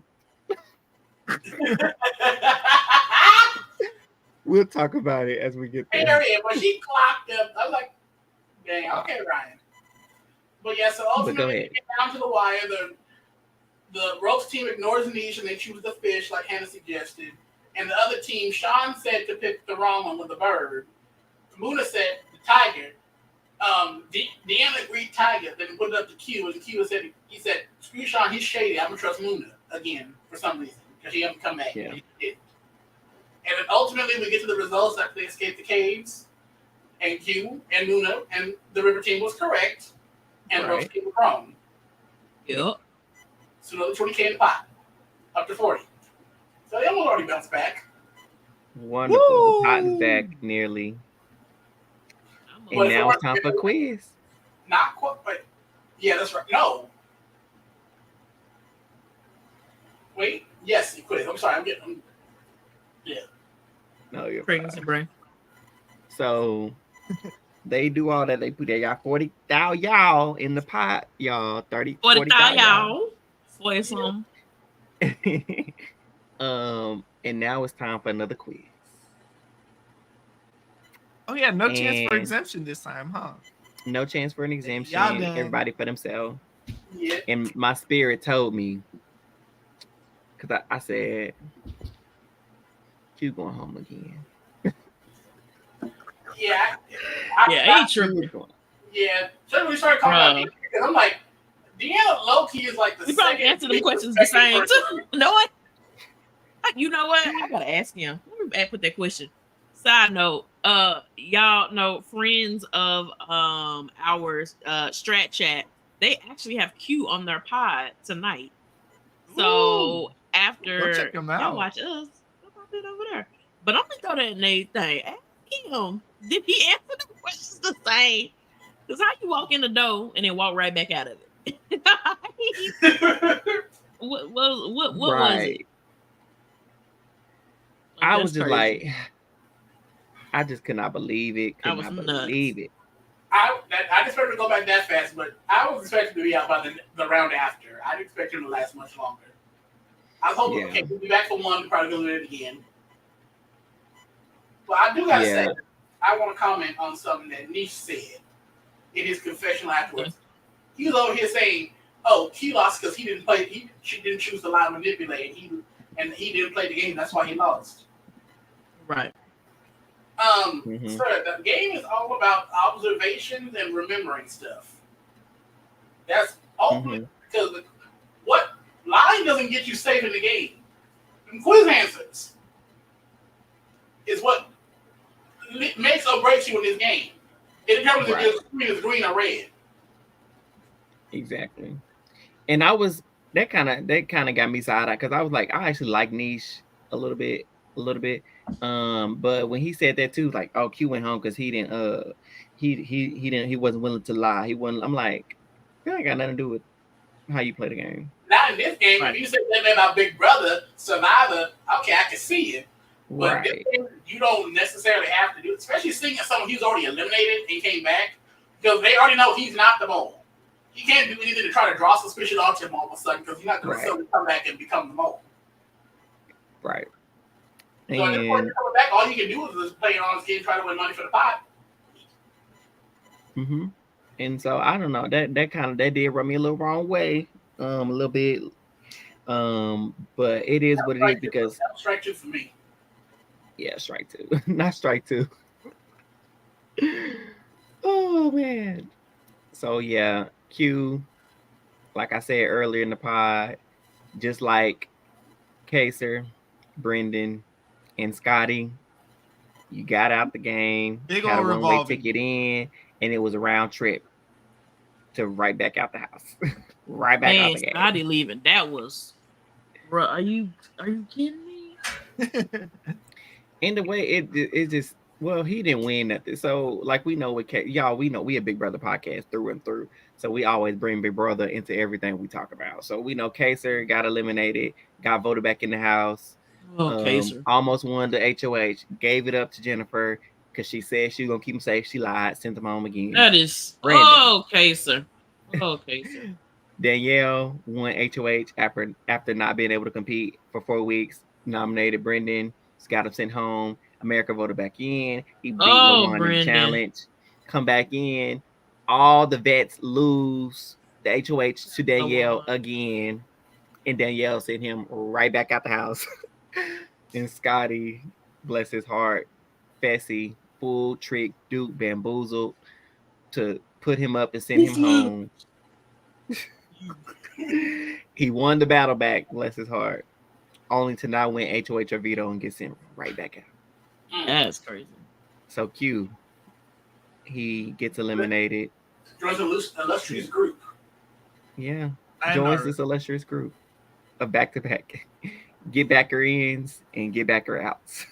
We'll talk about it as we get there. When she clocked up, I was like, "Dang, okay, Ryan." But yeah, so ultimately, we get down to the wire. The ropes team ignores Niche and they choose the fish, like Hannah suggested. And the other team, Sean said to pick the wrong one with the bird. Muna said the tiger. Deanna agreed tiger, then put it up to Q, and Q said, screw Sean, he's shady. I'm going to trust Muna again for some reason, because he hasn't come back. Yeah. And then ultimately we get to the results after they escaped the caves, and Q and Muna and the River team was correct, and the Rose team was wrong. Yep. So another 20K in the pot, up to 40. So they already bounced back. Wonderful. Woo! The pot is back nearly. And now it's time for a quiz. Not quite, but yeah, that's right. No. Wait. Yes, you quiz. I'm sorry. Yeah. No, you're pregnancy brain. So they do all that. They got 40,000 y'all in the pot, y'all. 40,000 y'all. 40 some. And now it's time for another quiz. Oh yeah, no chance for exemption this time, huh? No chance for an exemption. Everybody for themselves. Yeah. And my spirit told me, because I said, Q going home again. Yeah. Ain't tripping. Yeah. So we started talking about it, because I'm like, Deanna low-key is like the we probably answer them questions the same too. You know what? I gotta ask him. Let me put that question. Side note, y'all know friends of ours, Strat Chat, they actually have Q on their pod tonight. So after y'all watch us, go pop it over there. But I'm gonna throw that in their thing. Ask him, did he answer the questions the same? Because how you walk in the door and then walk right back out of it? What was it? I was just crazy. Like, I just could not believe it. I didn't expect him to go back that fast, but I was expecting to be out by the round after. I didn't expect him to last much longer. I was hoping, okay, we'll be back for one, probably going to do it again. But I do got to say, I want to comment on something that Niche said in his confessional afterwards. He was over here saying, oh, Q lost because he didn't play, she didn't choose to lie manipulate, and he didn't play the game, that's why he lost. Right. Sir, the game is all about observations and remembering stuff. That's ultimately because what lying doesn't get you safe in the game. And quiz answers is what makes or breaks you in this game. It determines if your screen is green or red. Exactly. And that kind of got me side-eyed because I was like, I actually like Niche a little bit. But when he said that too, like, oh, Q went home because he wasn't willing to lie. I'm like, that ain't got nothing to do with how you play the game. Not in this game. If you say that about Big Brother, Survivor, okay, I can see it. But this game, you don't necessarily have to do it, especially seeing someone who's already eliminated and came back, because they already know he's not the mole. He can't do anything to try to draw suspicion onto him all of a sudden because he's not going to suddenly come back and become the mole. Right. So at this point, coming back, all you can do is just play an honest game, try to win money for the pot. And so I don't know, that did rub me a little wrong way, a little bit. But it is what it is because strike two for me. Yeah, strike two, not strike two. Oh man. So yeah, Q, like I said earlier in the pod, just like Kaser, Brendan, and Scotty, you got out the game, big had old a one-way ticket in, and it was a round trip to right back out the house. Right back out the game. Scotty leaving. That was, bro, are you kidding me? In the way it just, well, he didn't win nothing. So like we know we a Big Brother podcast through and through. So we always bring Big Brother into everything we talk about. So we know Kaser got eliminated, got voted back in the house. Almost won the HOH, gave it up to Jennifer because she said she was gonna keep him safe. She lied, sent him home again. That is Kaser. Kaser. Danielle won HOH after not being able to compete for 4 weeks. Nominated Brendan, got him sent home. America voted back in. He beat LaJuan in the challenge. Come back in. All the vets lose the HOH to Danielle again. And Danielle sent him right back out the house. And Scotty, bless his heart, Fessy, fool, trick, Duke, bamboozled to put him up and send him home. He won the battle back, bless his heart, only to not win HOH or veto and get sent right back out. That's crazy. So Q, he gets eliminated. Joins an illustrious group. Yeah, joins this illustrious group of back-to-back get backer ins and get backer outs.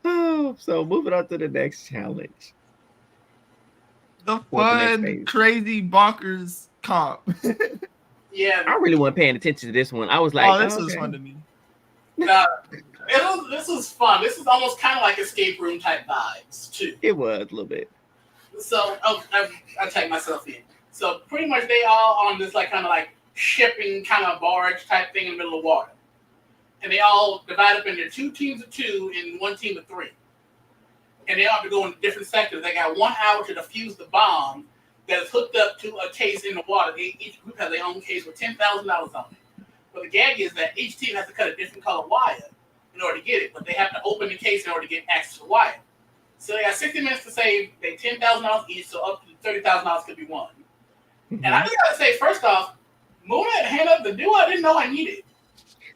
Oh, so moving on to the next challenge. The fun, crazy, bonkers comp. Yeah, I really wasn't paying attention to this one. I was like, "Oh, this was fun to me." This was fun. This is almost kind of like escape room type vibes too. It was a little bit. So I take myself in. So pretty much they all on this like kind of like shipping kind of barge type thing in the middle of water, and they all divide up into 2 teams of 2 and 1 team of 3, and they all have to go in different sectors. They got 1 hour to defuse the bomb that is hooked up to a case in the water. Each group has their own case with $10,000 on it. But the gag is that each team has to cut a different color wire in order to get it, but they have to open the case in order to get access to the wire. So they got 60 minutes to save. They $10,000 each, so up to $30,000 could be won. Mm-hmm. And I just gotta say, first off, Muna and Hannah, the duo I didn't know I needed.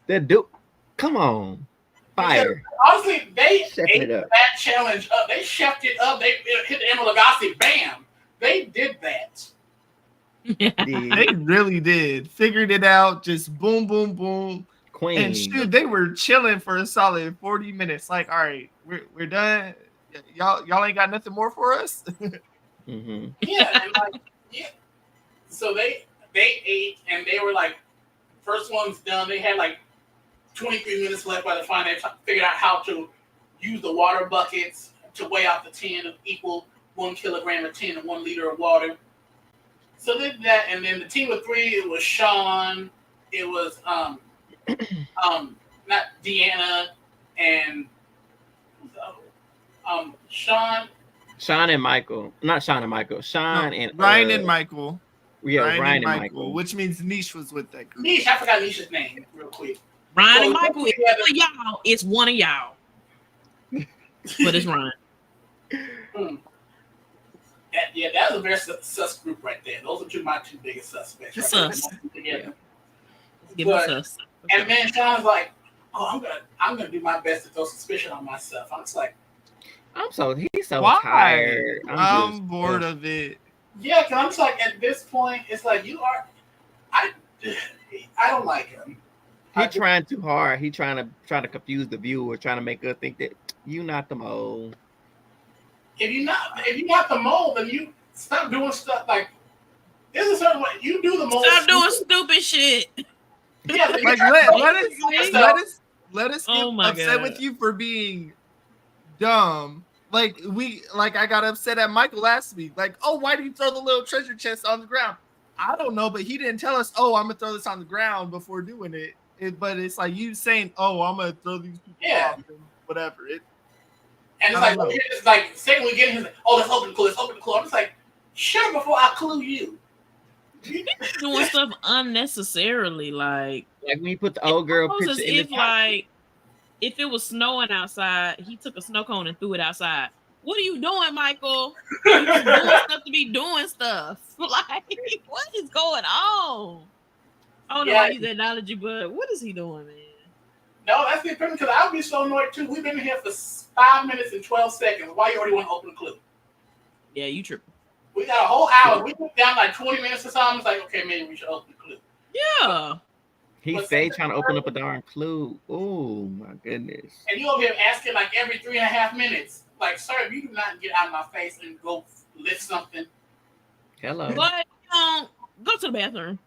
The duo, come on, fire! Because, honestly, they ate that challenge up. They chefed it up. They hit the Emma Lagasse, bam! They did that. They really did. Figured it out. Just boom, boom, boom. Queen. And shoot, they were chilling for a solid 40 minutes. Like, all right, we're done. Y'all ain't got nothing more for us. Mm-hmm. Yeah, and like, yeah. So they ate, and they were like, first one's done. They had like 23 minutes left by the time they figured out how to use the water buckets to weigh out the tin of equal 1 kilogram of tin and 1 liter of water. So they did that, and then the team of 3, it was Sean, it was not Deanna, and Sean and Michael. Not Sean and Michael. Sean and Ryan and Michael. Yeah, Ryan and Michael. Which means Niche was with that group. Niche, I forgot Niche's name real quick. Ryan and Michael, it's one of y'all. But it's Ryan. That was a very sus group right there. Those are my 2 biggest suspects. Right sus. Together. Yeah. Sus. And then Sean's like, "Oh, I'm gonna do my best to throw suspicion on myself." I'm just like, he's so tired. I'm bored of it. Yeah, because I'm just like, at this point, it's like I don't like him. He's trying too hard. He's trying to confuse the viewer, trying to make her think that you're not the mole. If you're not the mole, then you stop doing stuff like there's a certain way you do the mole. Stop doing stupid shit. Yeah, like let us get upset with you for being dumb. Like I got upset at Michael last week. Like, oh, why did you throw the little treasure chest on the ground? I don't know, but he didn't tell us, oh, I'm gonna throw this on the ground before doing it. But it's like you saying, oh, I'm gonna throw these people off and whatever. And it's like second we get him, oh, let's open the clue. I'm just like, shut up before I clue you. Doing stuff unnecessarily, like when you put the old girl picture in if it was snowing outside, he took a snow cone and threw it outside. What are you doing, Michael? You're doing stuff to be doing stuff. Like, what is going on? I don't know why you analogy, but what is he doing, man? No, that's the problem, because I would be so annoyed too. We've been here for 5 minutes and 12 seconds. Why you already want to open the clue? Yeah, you tripping. We got a whole hour. We put down like 20 minutes or something. It's like, okay, maybe we should open the clue. Yeah. He say trying to open up a darn clue. Oh my goodness. And you over here asking like every 3.5 minutes. Like, sir, if you do not get out of my face and go lift something. Hello. But go to the bathroom.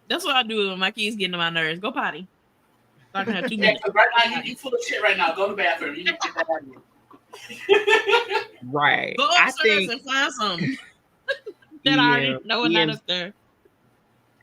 That's what I do when my kids getting on my nerves. Go potty. So I can have 2 minutes. Right now, you full of shit right now. Go to the bathroom. You need to get that out of you. Right. Go upstairs and find something that I already know is not up there.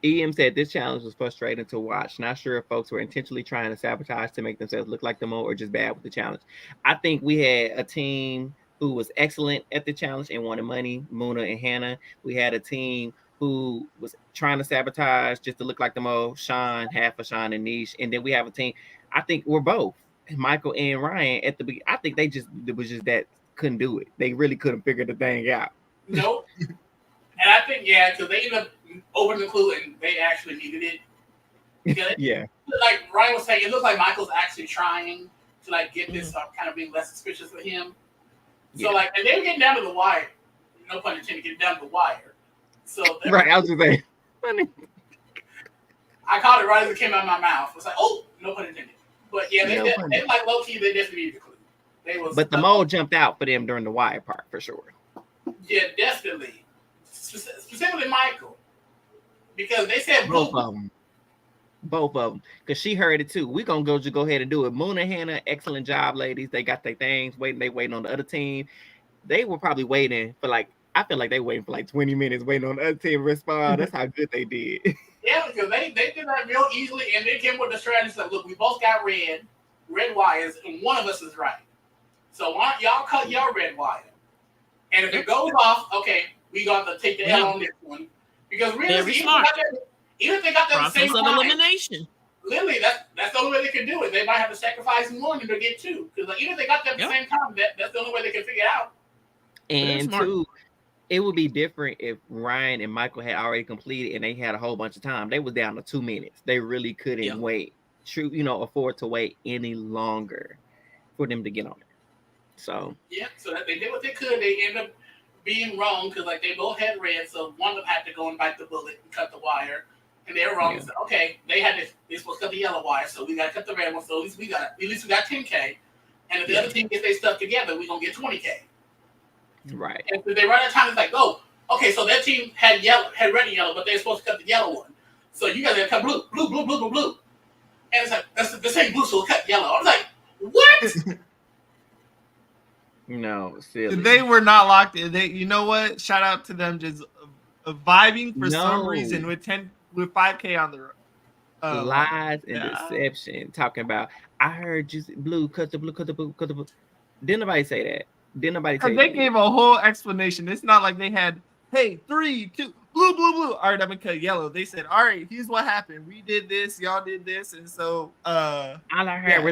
EM said this challenge was frustrating to watch. Not sure if folks were intentionally trying to sabotage to make themselves look like the mole or just bad with the challenge. I think we had a team who was excellent at the challenge and wanted money, Muna and Hannah. We had a team who was trying to sabotage just to look like the mole, Sean, half of Sean and Niche. And then we have a team. I think we're both Michael and Ryan at the beginning. I think it was just that couldn't do it. They really couldn't figure the thing out. Nope. And I think because they ended up opening the clue and they actually needed it. Yeah. Like Ryan was saying, it looks like Michael's actually trying to like get this kind of being less suspicious of him. So like, and they were getting down to the wire. No pun intended, getting down to the wire. So right, I was just saying. I caught it right as it came out of my mouth. It's like, oh, no pun intended. But yeah, they like low key. They definitely needed the clue. But the mole jumped out for them during the wire part for sure. Yeah, definitely. Specifically Michael, because they said both of them, because she heard it too. We're gonna go ahead and do it. Moon and Hannah, excellent job, ladies. They got their things waiting. They waiting on the other team. They were probably waiting for I feel like they waiting for 20 minutes waiting on the other team to respond. That's how good they did. Yeah, because they did that real easily, and they came with the strategy like, look, we both got red wires, and one of us is right. So why don't y'all cut your red wire? And if it goes off, okay, we got to take the L on this one. Because really, even if they got that same time, elimination. Literally, that's the only way they can do it. They might have to sacrifice one to get two. Because even if they got that at the same time, that's the only way they can figure it out. And two, it would be different if Ryan and Michael had already completed and they had a whole bunch of time. They was down to 2 minutes. They really couldn't wait. Afford to wait any longer for them to get on it. So so that they did what they could. They ended up being wrong because they both had red, so one of them had to go and bite the bullet and cut the wire, and they were wrong. So, okay, they're supposed to cut the yellow wire, so we got to cut the red one. So at least we got 10K, and if the other team gets their stuff together, we're gonna get 20K. Right. And if they run out of time, it's like, oh, okay, so that team had red and yellow, but they're supposed to cut the yellow one. So you guys got to cut blue. And it's like, this ain't blue, so we'll cut yellow. I was like, what? No, silly. They were not locked in. You know what? Shout out to them just vibing for some reason with 5K on the lies and deception. Talking about, I heard you blue, cut the blue. Didn't nobody say that. Didn't nobody say that. They gave a whole explanation. It's not like they had, hey, 3, 2, blue. All right, I'm gonna cut yellow. They said, all right, here's what happened. We did this, y'all did this, and so all I heard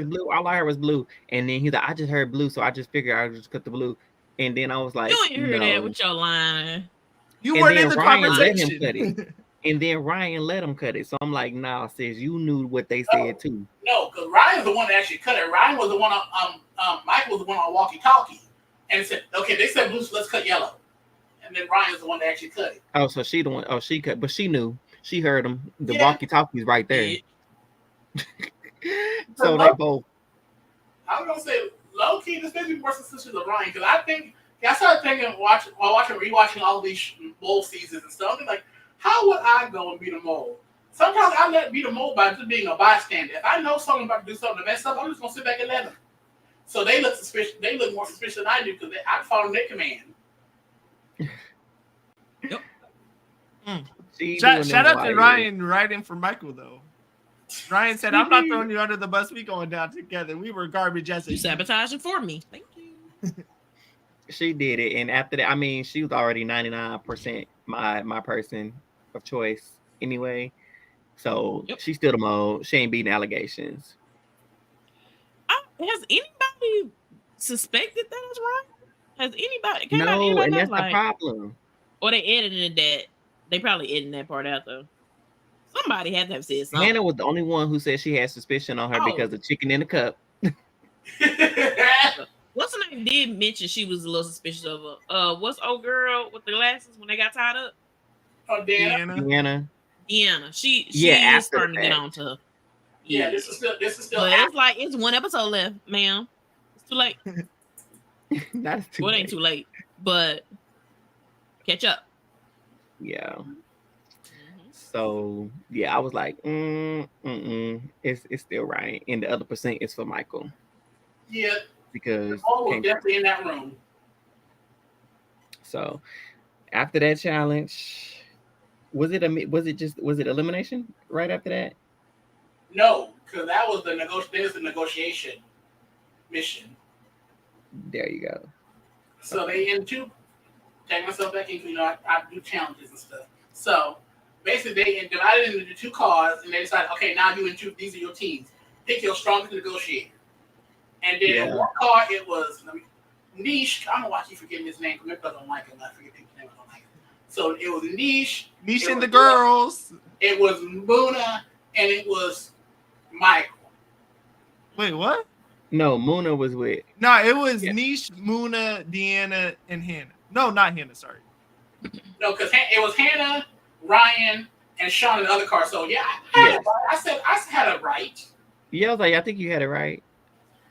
was blue. And then he's like, I just heard blue, so I just figured I would just cut the blue. And then I was like, you ain't heard that with your line. You weren't in the conversation. Let him cut it. And then Ryan let him cut it. So I'm like, nah, sis, you knew what they said too. No, because Ryan's the one that actually cut it. Ryan was the one Mike was the one on walkie-talkie. And it said, okay, they said blue, so let's cut yellow. And then Ryan's the one that actually cut it. Oh, so she the one. Oh, she cut, but she knew. She heard him. The walkie-talkie's right there. So they both. I was gonna say low key, this makes me more suspicious of Ryan because I started thinking while rewatching all these mole seasons and stuff. I'm like, how would I go and be the mole? Sometimes I let be the mole by just being a bystander. If I know someone's about to do something to mess up, I'm just gonna sit back and let them. So they look suspicious. They look more suspicious than I do because I follow their command. Yep. Shout out to Ryan writing for Michael though. Ryan said, "I'm not throwing you under the bus. We going down together. We were garbage as you sabotaging for me. Thank you." She did it, and after that, I mean, she was already 99% my person of choice anyway. So she's still the mole. She ain't beating allegations. Has anybody suspected that was wrong? Has anybody? No, and that's the problem. Or they edited that. They probably edited that part out though. Somebody had to have said something. Hannah was the only one who said she had suspicion on her because of chicken in the cup. What's her name? Did mention she was a little suspicious of her. What's old girl with the glasses when they got tied up? Oh, Deanna. She is starting to get on to her. Yeah, this is still. But it's like it's one episode left, ma'am. It's too late. That's too. Well, it ain't too late, but catch up. Yeah. So I was like, it's still right, and the other percent is for Michael. Yeah, because Paul was definitely in that room. So after that challenge, was it elimination right after that? No, because that was the negotiation mission. There you go. So they take myself back into, I do challenges and stuff. So basically they divided into 2 cars and they decided, okay, now you and 2, these are your teams. pick your strongest negotiator. And then in one card, it was Niche. I don't know why she forgetting his name because I don't like him. I forget people's name. I don't like him. So it was Niche and the girls. It was Muna and it was Michael. Wait, what? No, Muna was with. No, it was Niche, Muna, Deanna, and Hannah. No, not Hannah. Sorry. No, because it was Hannah, Ryan, and Sean in the other car. So I said I had it right. Yeah, I was like, I think you had it right.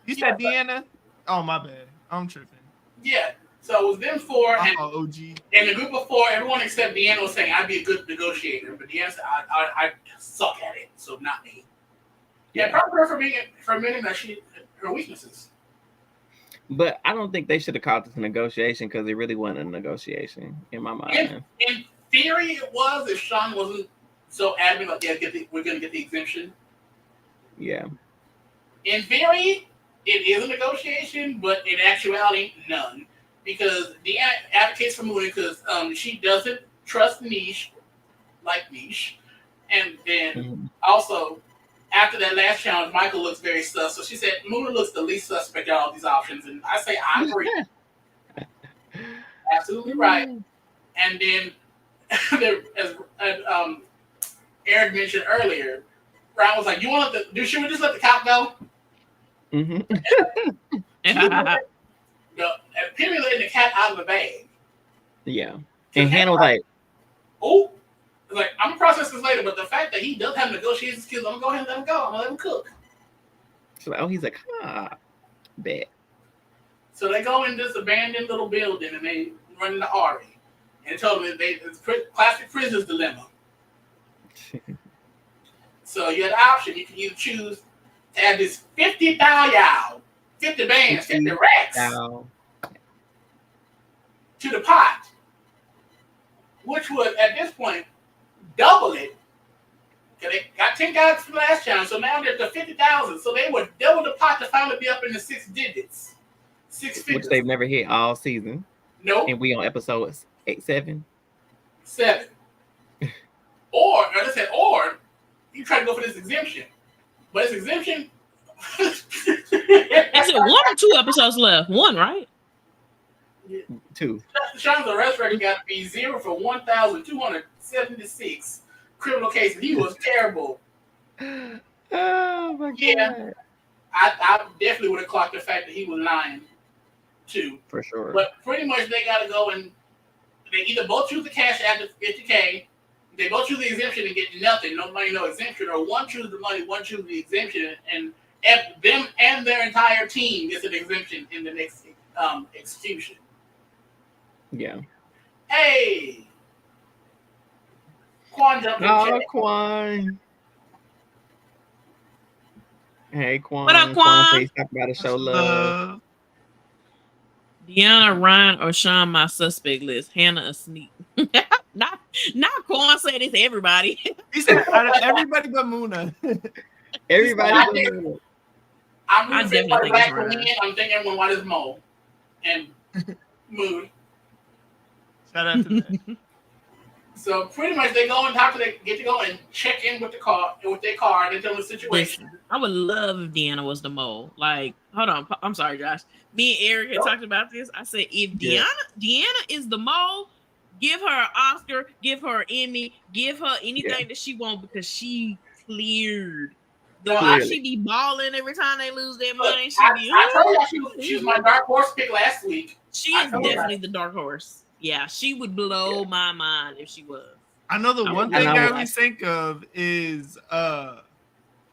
You said Deanna? Oh, my bad. I'm tripping. Yeah. So it was them four. And OG. in the group of four, everyone except Deanna was saying I'd be a good negotiator, but Deanna said I suck at it, so not me. Yeah, probably for admitting that her weaknesses. But I don't think they should have called this a negotiation because it really wasn't a negotiation in my mind. In theory, it was if Sean wasn't so adamant like, we're going to get the exemption. Yeah. In theory, it is a negotiation, but in actuality, none. Because Deanna advocates for Mooney because she doesn't trust Niche, and then also after that last challenge, Michael looks very sus. So she said Mooney looks the least suspect of all these options, and I say I agree. Absolutely right. And then, as Eric mentioned earlier, Brian was like, should we just let the cop go? Penny letting the cat out of the bag. Yeah. And Hannah was like, oh, like, I'm going to process this later, but the fact that he does have negotiation skills, I'm going to go ahead and let him go. I'm going to let him cook. So, he's like, bet. So they go in this abandoned little building and they run into Ari and told him it's classic prisoner's dilemma. So you had an option. You can either choose to add this 50 thou 50 bands, 50 racks to the pot, which would, at this point, double it. Because they got 10 guys from last challenge, so now they're to 50,000. So they would double the pot to finally be up in the 6 digits. 6 figures. Which they've never hit all season. Nope. And we on episode 7. Or you try to go for this exemption. But this exemption... Is it 1 or 2 episodes left? 1, right? 2. Sean's arrest record got to be 0 for 1,276 criminal cases. He was terrible. Oh my god! Yeah, I definitely would have clocked the fact that he was lying too. For sure. But pretty much they got to go and they either both choose the cash after 50K, they both choose the exemption and get nothing, no money, no exemption, or one chooses the money, one chooses the exemption, and them and their entire team gets an exemption in the next execution. Yeah. Hey, Quan jumped in the chat. Quan. Hey, Quan. What up, Quan? Please talk about a show love. Deanna, Ryan, or Sean, my suspect list. Hannah, a sneak. not Quan said it's everybody. He said everybody but Muna. Everybody but Muna. I'm definitely I'm thinking everyone why this Mo and Moon. Shout out to that. So pretty much they go and get to go and check in with their car and they tell them the situation. Listen, I would love if Deanna was the mole. Like, hold on, I'm sorry, Josh. Me and Eric had talked about this. I said if Deanna is the mole, give her an Oscar, give her an Emmy, give her anything that she wants because she cleared. She be balling every time they lose their money. I told you she was my dark horse pick last week. She is definitely the dark horse. Yeah, she would blow my mind if she was. I know the one thing I always think of is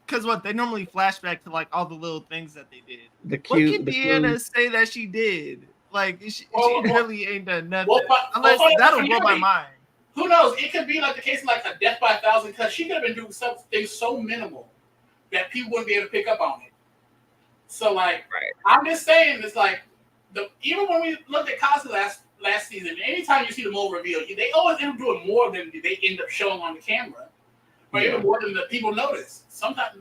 because they normally flashback to like all the little things that they did. What can Deanna say that she did? Like she really ain't done nothing. Unless that'll blow my mind. Who knows? It could be like the case of like a death by 1,000 because she could have been doing something so minimal that people wouldn't be able to pick up on it. So like, I'm just saying, it's like even when we looked at Cosby last season, anytime you see the mole reveal, they always end up doing more than they end up showing on the camera, or even more than the people notice. Sometimes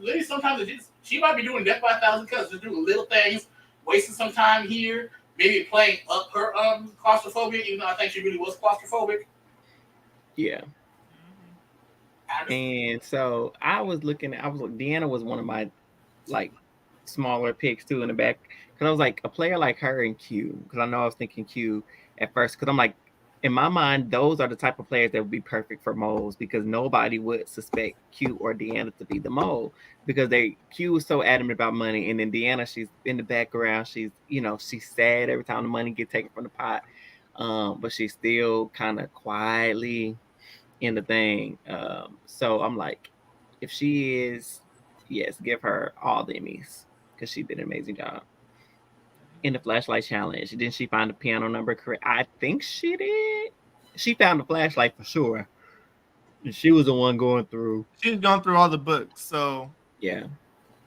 she might be doing death by 1,000 cuts, just doing little things, wasting some time here, maybe playing up her claustrophobia, even though I think she really was claustrophobic. Yeah. And so Deanna was one of my like smaller picks too in the back. Because I was like, a player like her and Q, because I know I was thinking Q at first, because I'm like, in my mind, those are the type of players that would be perfect for moles, because nobody would suspect Q or Deanna to be the mole, because Q is so adamant about money, and then Deanna, she's in the background, she's she's sad every time the money gets taken from the pot, but she's still kind of quietly in the thing. So I'm like, if she is, yes, give her all the Emmys, because she did an amazing job. In the flashlight challenge, didn't she find the piano number correct? I think she did. She found the flashlight for sure. And she was the one going through. She was going through all the books, so yeah.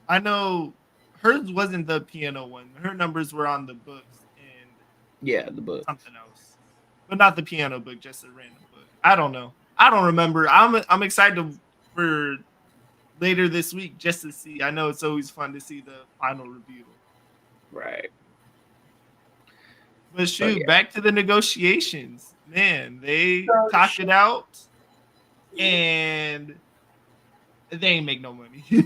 I know hers wasn't the piano one. Her numbers were on the books and the book. Something else. But not the piano book, just a random book. I don't know. I don't remember. I'm excited for later this week just to see. I know it's always fun to see the final review. Right. But shoot, back to the negotiations. Man, they talked it out and they ain't make no money. Yeah,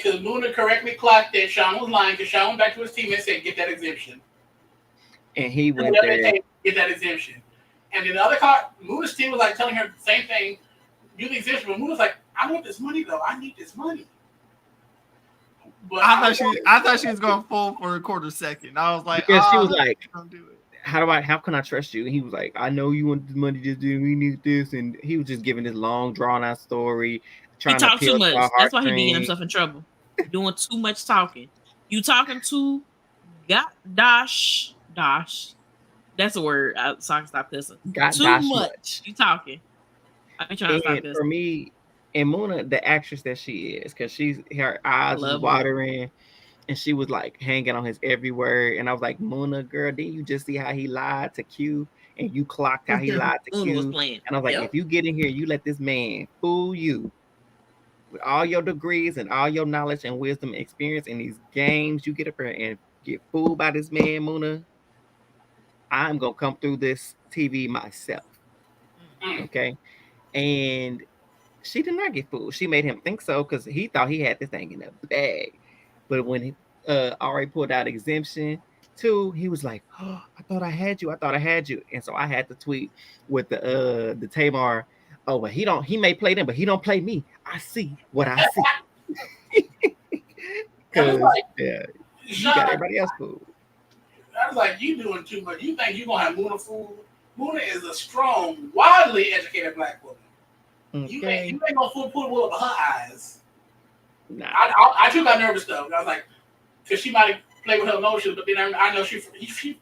because Luna correctly clocked that Sean was lying, because Sean went back to his team and said, get that exemption. And he went there. Get that exemption. And then the other card, Luna's team was like telling her the same thing, do the exemption. But Luna's like, I want this money though. I need this money. But I thought she was going full for a quarter second. I was like, because she was like, don't do it. How can I trust you? And he was like, I know you want the money, just do we need this, and he was just giving this long drawn out story. He talked too much. That's why he be getting himself in trouble. Doing too much talking. You talking too Dosh. That's a word. So I can stop pissing. Too much. You talking. I be trying to stop this. For me, and Muna, the actress that she is, because her eyes was watering, and she was like hanging on his every word. And I was like, Muna, girl, didn't you just see how he lied to Q? And you clocked how he lied to Q. And I was like, if you get in here, you let this man fool you with all your degrees and all your knowledge and wisdom and experience in these games, you get up here and get fooled by this man, Muna, I'm gonna come through this TV myself. Okay. And she did not get fooled. She made him think so, because he thought he had this thing in the bag. But when he already pulled out exemption 2, he was like, oh, I thought I had you. And so I had to tweet with the Tamar, oh, but he may play them, but he don't play me. I see what I see. Because you got everybody else fooled. I was like, you doing too much. You think you're going to have Muna fooled? Muna is a strong, widely educated black woman. Okay. You ain't going to pull the wool over her eyes. Nah. I too got nervous, though. I was like, because she might play with her emotions, but then I know she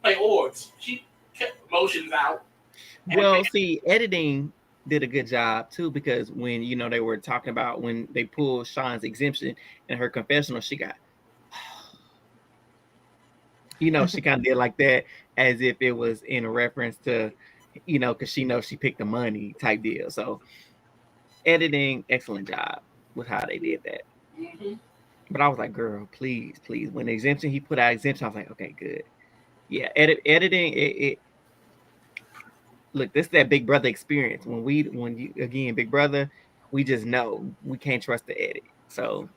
play orgs. She kept emotions out. Well, see, editing did a good job, too, because when, they were talking about when they pulled Sean's exemption in her confessional, she got... she kind of did like that as if it was in reference to, because she knows she picked the money type deal. So editing, excellent job with how they did that. Mm-hmm. But I was like, girl, please. When the exemption, he put out exemption, I was like, okay, good. Yeah, editing, it look, this is that Big Brother experience. Again, Big Brother, we just know we can't trust the edit. So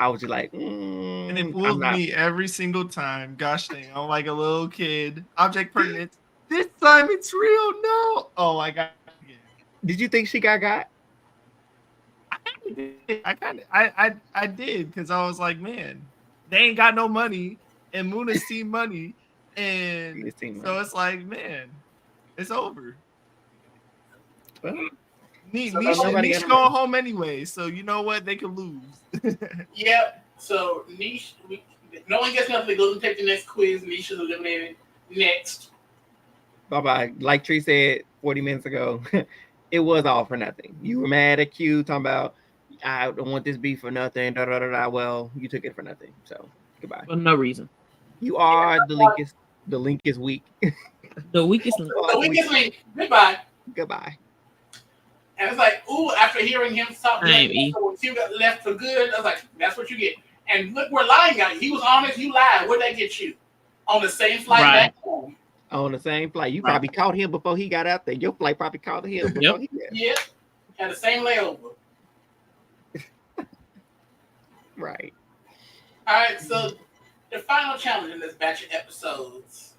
I was just like, and it fools me every single time. Gosh dang, I'm like a little kid. Object pertinence. This time it's real. No. Oh, I got. Yeah. Did you think she got? I did, because I was like, man, they ain't got no money, and Muna's team money, and so it's like, man, it's over. Well, Niche going home anyway, so you know what? They can lose. Yep. So Niche, no one gets nothing. They go and take the next quiz. Niche is eliminated. Next. Bye. Like Tree said 40 minutes ago, it was all for nothing. You were mad at Q talking about, I don't want this beef for nothing. Da, da, da, da. Well, you took it for nothing. So goodbye. For no reason. You are the link is weak. The weakest link. The weakest link. Goodbye. And it's like, ooh, after hearing him talk, when Q got left for good, I was like, that's what you get. And look, we're lying at you. He was honest, you lied. Where'd that get you? On the same flight back home. On the same flight. You probably caught him before he got out there. Your flight probably caught him before he got out. Yep. Had the same layover. Right. All right, so the final challenge in this batch of episodes.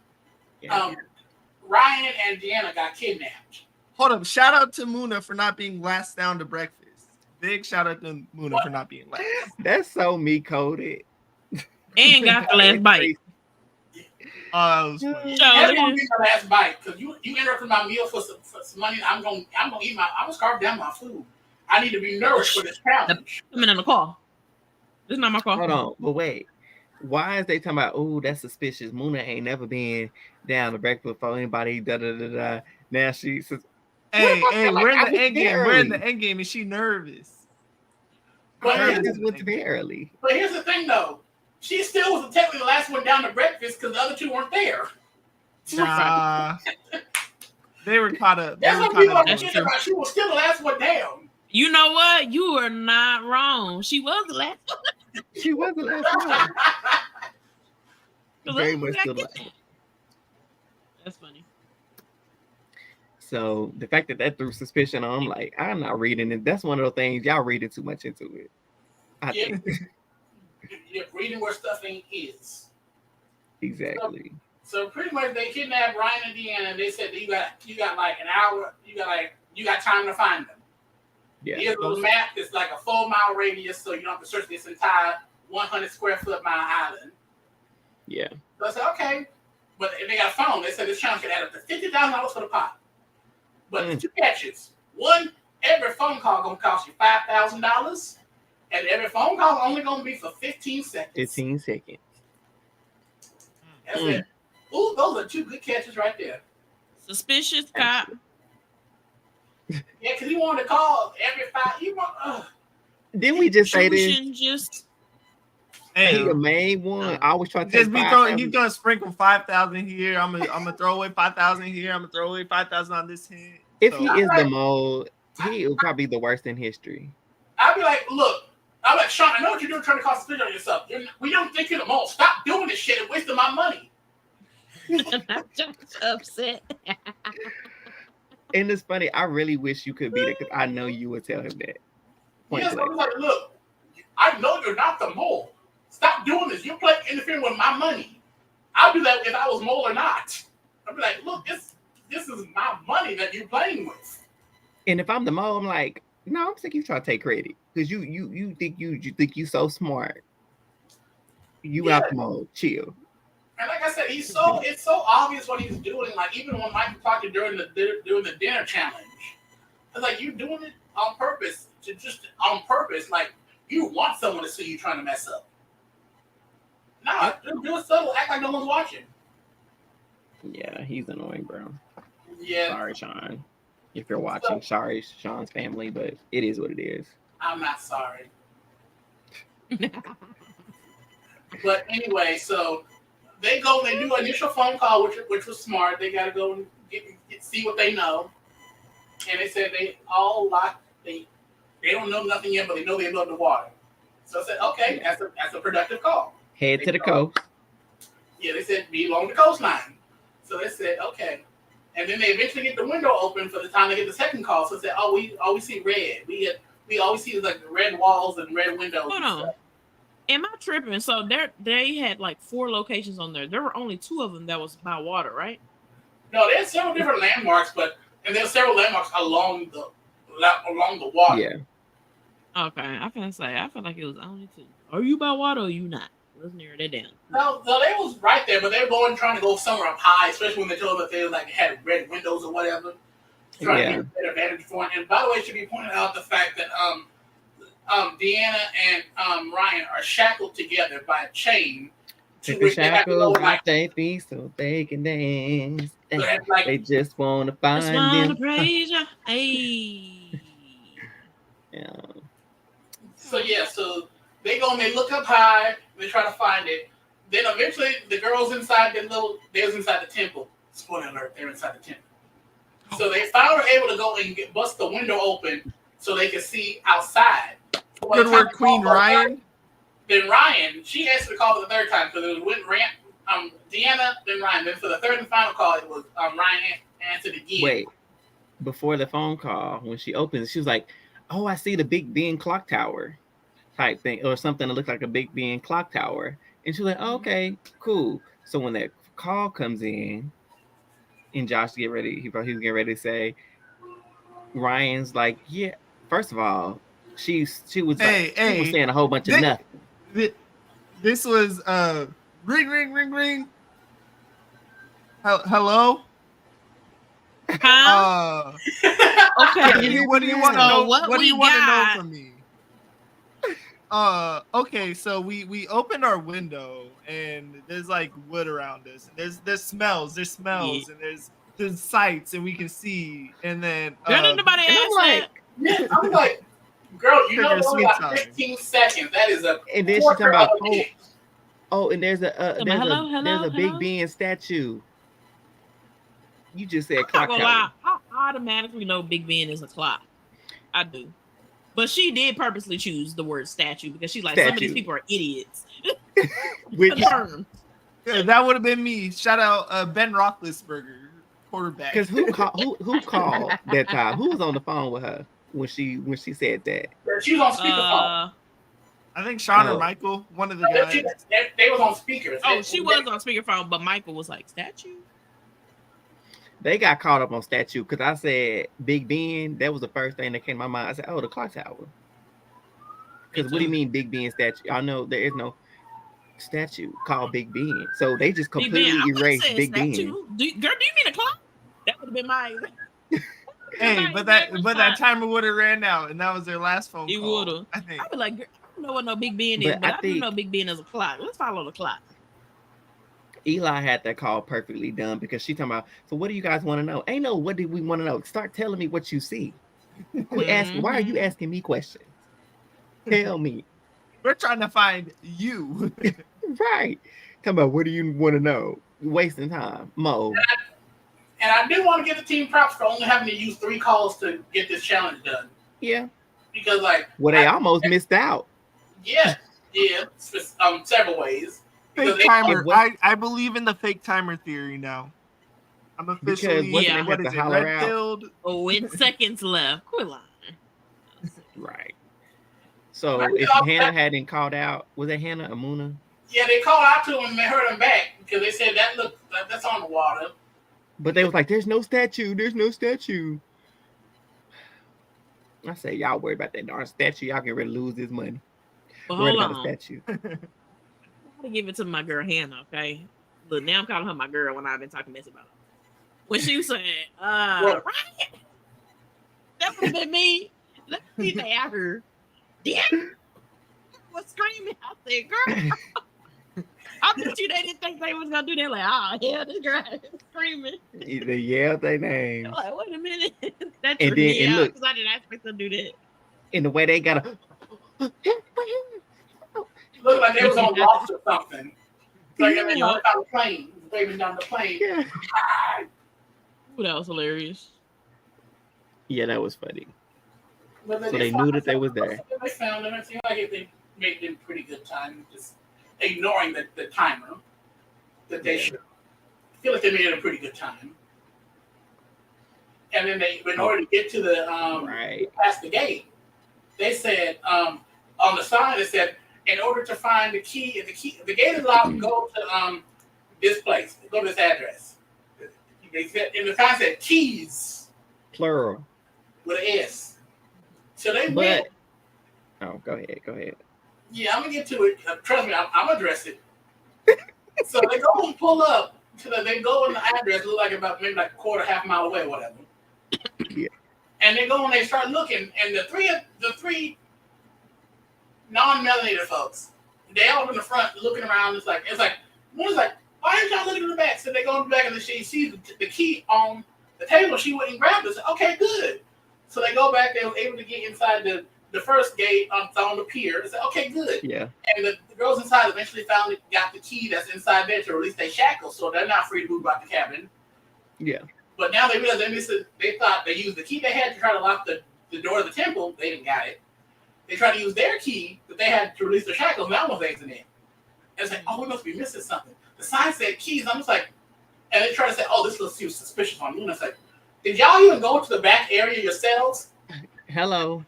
Ryan and Deanna got kidnapped. Hold up. Shout out to Muna for not being last down to breakfast. Big shout out to Muna for not being last. That's so me coded. And got the last bite. Oh, that was funny. That's gonna be the last bite because you interrupted my meal for some money. I'm gonna scarf down my food. I need to be nourished for this challenge. I'm in the car. This is not my car. Hold on, but wait. Why is they talking about? Oh, that's suspicious. Muna ain't never been down to breakfast for anybody. Da da da da. Now she says, "Hey, we're in the end game. We're in the end game, and she nervous." But went very early. But here's the thing, though. She still was technically the last one down to breakfast because the other two weren't there. Nah, they were caught up. That's what people are forgetting about. She was still the last one down. You know what? You are not wrong. She was the last one. She was the last one. Very much the last. That's funny. So the fact that threw suspicion on, I'm like, I'm not reading it. That's one of the things y'all reading too much into it. I think. You're reading where stuff ain't is. Exactly. So pretty much they kidnapped Ryan and Deanna, and they said that you got like an hour. You got time to find them. Yeah. Here's a little map. It's like a 4-mile radius, so you don't have to search this entire 100 square foot mile island. Yeah. So I said, okay. But they got a phone. They said this challenge could add up to $50,000 for the pot. But the two catches. One, every phone call gonna cost you $5,000. And every phone call only gonna be for 15 seconds. 15 seconds. That's it. Ooh, those are two good catches right there. Suspicious cop. Yeah, because he wanted to call every 5. Didn't we just say this? Hey, the main one. I always try to just be throwing. He's gonna sprinkle 5,000 here. I'm gonna throw away 5,000 here. I'm gonna throw away 5,000 on this hit. If he is the mole, he will probably be the worst in history. I'd be like, look. I'm like, Sean, I know what you're doing, trying to cause suspicion on yourself. We don't think you're the mole. Stop doing this shit and wasting my money. I'm just upset. And it's funny. I really wish you could be there because I know you would tell him that. Yes, I'm like, look, I know you're not the mole. Stop doing this. You're interfering with my money. I'll do that if I was mole or not. I'd be like, look, this is my money that you're playing with. And if I'm the mole, I'm like, no, I'm sick. You try to take credit because you think you so smart. You out the mode, chill. And like I said, it's so obvious what he's doing. Like even when Michael talked to during the dinner challenge, it's like you doing it on purpose Like you want someone to see you trying to mess up. Nah, do it subtle. Act like no one's watching. Yeah, he's annoying, bro. Yeah. Sorry, Sean. If you're watching, sorry, Sean's family, but it is what it is. I'm not sorry. But anyway, so they do an initial phone call, which was smart. They got to go and see what they know. And they said they all locked. They don't know nothing yet, but they know they're above the water. So I said, okay, that's a productive call. Head to the coast. Yeah, they said be along the coastline. So they said, okay. And then they eventually get the window open for the time they get the second call. So they said, oh, we always see red. We always see like the red walls and red windows. Hold on. Am I tripping? So they had like 4 locations on there. There were only 2 of them that was by water, right? No, there's several different landmarks, and there's several landmarks along the water. Yeah. Okay, I feel like it was only 2. Are you by water or are you not? Let's narrow that down. No, they was right there, but they were trying to go somewhere up high, especially when they told them that they like had red windows or whatever. Trying to get a better vantage point. And by the way, it should be pointed out the fact that Deanna and Ryan are shackled together by a chain. Take the shackles off their feet so they can dance. They just want to find them. Praise you. Hey. Yeah. So they go and they look up high. They try to find it. Then eventually the girls inside they're inside the temple. Spoiler alert, they're inside the temple. So they finally were able to go and bust the window open so they could see outside. Good work, Queen Ryan. Then Ryan, she answered the call for the third time because it was Deanna, then Ryan. Then for the third and final call, it was Ryan answered again. Wait, before the phone call, when she opens, she was like, "Oh, I see the Big Ben clock tower." type thing, or something that looked like a Big Ben clock tower. And she's like, oh, okay, cool. So when that call comes in, and Josh get ready, he was getting ready to say, Ryan's like, yeah. First of all, she was saying a whole bunch of nothing. This was ring. Hello. Huh? Okay. What do you want to know? What do you want to know from me? Okay, so we opened our window and there's like wood around us. And there's smells, and there's sights, and we can see. And then nobody ask that. Yeah, I'm like, girl, you know, about 15 seconds. That is a. And then she's talking about and there's a Big Ben statue. You just said clock tower. I automatically know Big Ben is a clock. I do. But she did purposely choose the word statue because she's like, some of these people are idiots. Yeah, that would have been me. Shout out Ben Roethlisberger, quarterback. Because who called that time? Who was on the phone with her when she said that? She was on speakerphone. I think Sean or Michael, one of the guys. They was on speakers. Oh, she was on speakerphone, but Michael was like, statue? They got caught up on statue because I said Big Ben. That was the first thing that came to my mind. I said, oh, the clock tower. Because what do you mean Big Ben statue? I know there is no statue called Big Ben. So they just completely erased Big Ben. Girl, do you mean a clock? That would have been my... Hey, but that timer would have ran out, and that was their last phone call. It would have. I think. I'd be like, I don't know what no Big Ben is, but I do know Big Ben is a clock. Let's follow the clock. Eli had that call perfectly done because she talking about, so what do you guys want to know? Ain't no, what do we want to know? Start telling me what you see. Quit asking, why are you asking me questions? Tell me. We're trying to find you. Right. Talking about, what do you want to know? You're wasting time. Mo. And I did want to give the team props for only having to use 3 calls to get this challenge done. Yeah. Because they almost missed out. Yeah. Several ways. Fake timer. I believe in the fake timer theory now. I'm officially red pilled. Oh, with seconds left. Quit lying. Right. So if Hannah hadn't called out, was it Hannah or Muna? Yeah, they called out to him and they heard him back because they said that's on the water. But they was like, there's no statue. There's no statue. I say, y'all worry about that darn statue. Y'all get ready to lose this money. Well, worry about a statue. I'm gonna give it to my girl Hannah, okay? Look, now I'm calling her my girl when I've been talking mess about her. When she was saying, Ryan, that would have been me. Let me see that her. Damn, was screaming out there, girl. I bet you they didn't think they was gonna do that. Like, oh hell, this girl is screaming. They yelled their names. I'm like, wait a minute. That and then look, because I didn't expect them to do that. In the way they got Looked like they was on loft or something. Like they were on the plane, waving down the plane. Yeah. Ooh, that was hilarious. Yeah, that was funny. So they knew that they was there. They found them. It seemed like they made them pretty good time, just ignoring the timer that they should. I feel like they made it a pretty good time. And then in order to get to the past the gate, they said on the sign it said, in order to find the gate is allowed to go to this place, go to this address. They said, and the sign said keys, plural, with an S. So they went. Oh, go ahead. Yeah, I'm gonna get to it. Trust me, I'm gonna address it. So they go and pull up they go in the address, look like about maybe like a quarter, half mile away, or whatever. Yeah. And they go and they start looking, and the three non-melanated folks, they all in the front looking around. It's like one's like, why aren't y'all looking in the back? So they go in the back and she sees the key on the table. She went and grabbed it. So, okay, good. So they go back. They were able to get inside the first gate on the pier. They said, okay, good. Yeah. And the girls inside eventually finally got the key that's inside there to release their shackles, so they're not free to move out the cabin. Yeah. But now they realize they thought they used the key they had to try to lock the door of the temple. They didn't got it. They tried to use their key that they had to release their shackles. Now one's exiting in. And it's like, oh, we must be missing something. The sign said keys. I'm just like, and they try to say, oh, this looks too suspicious on you. And it's like, did y'all even go to the back area yourselves? Hello.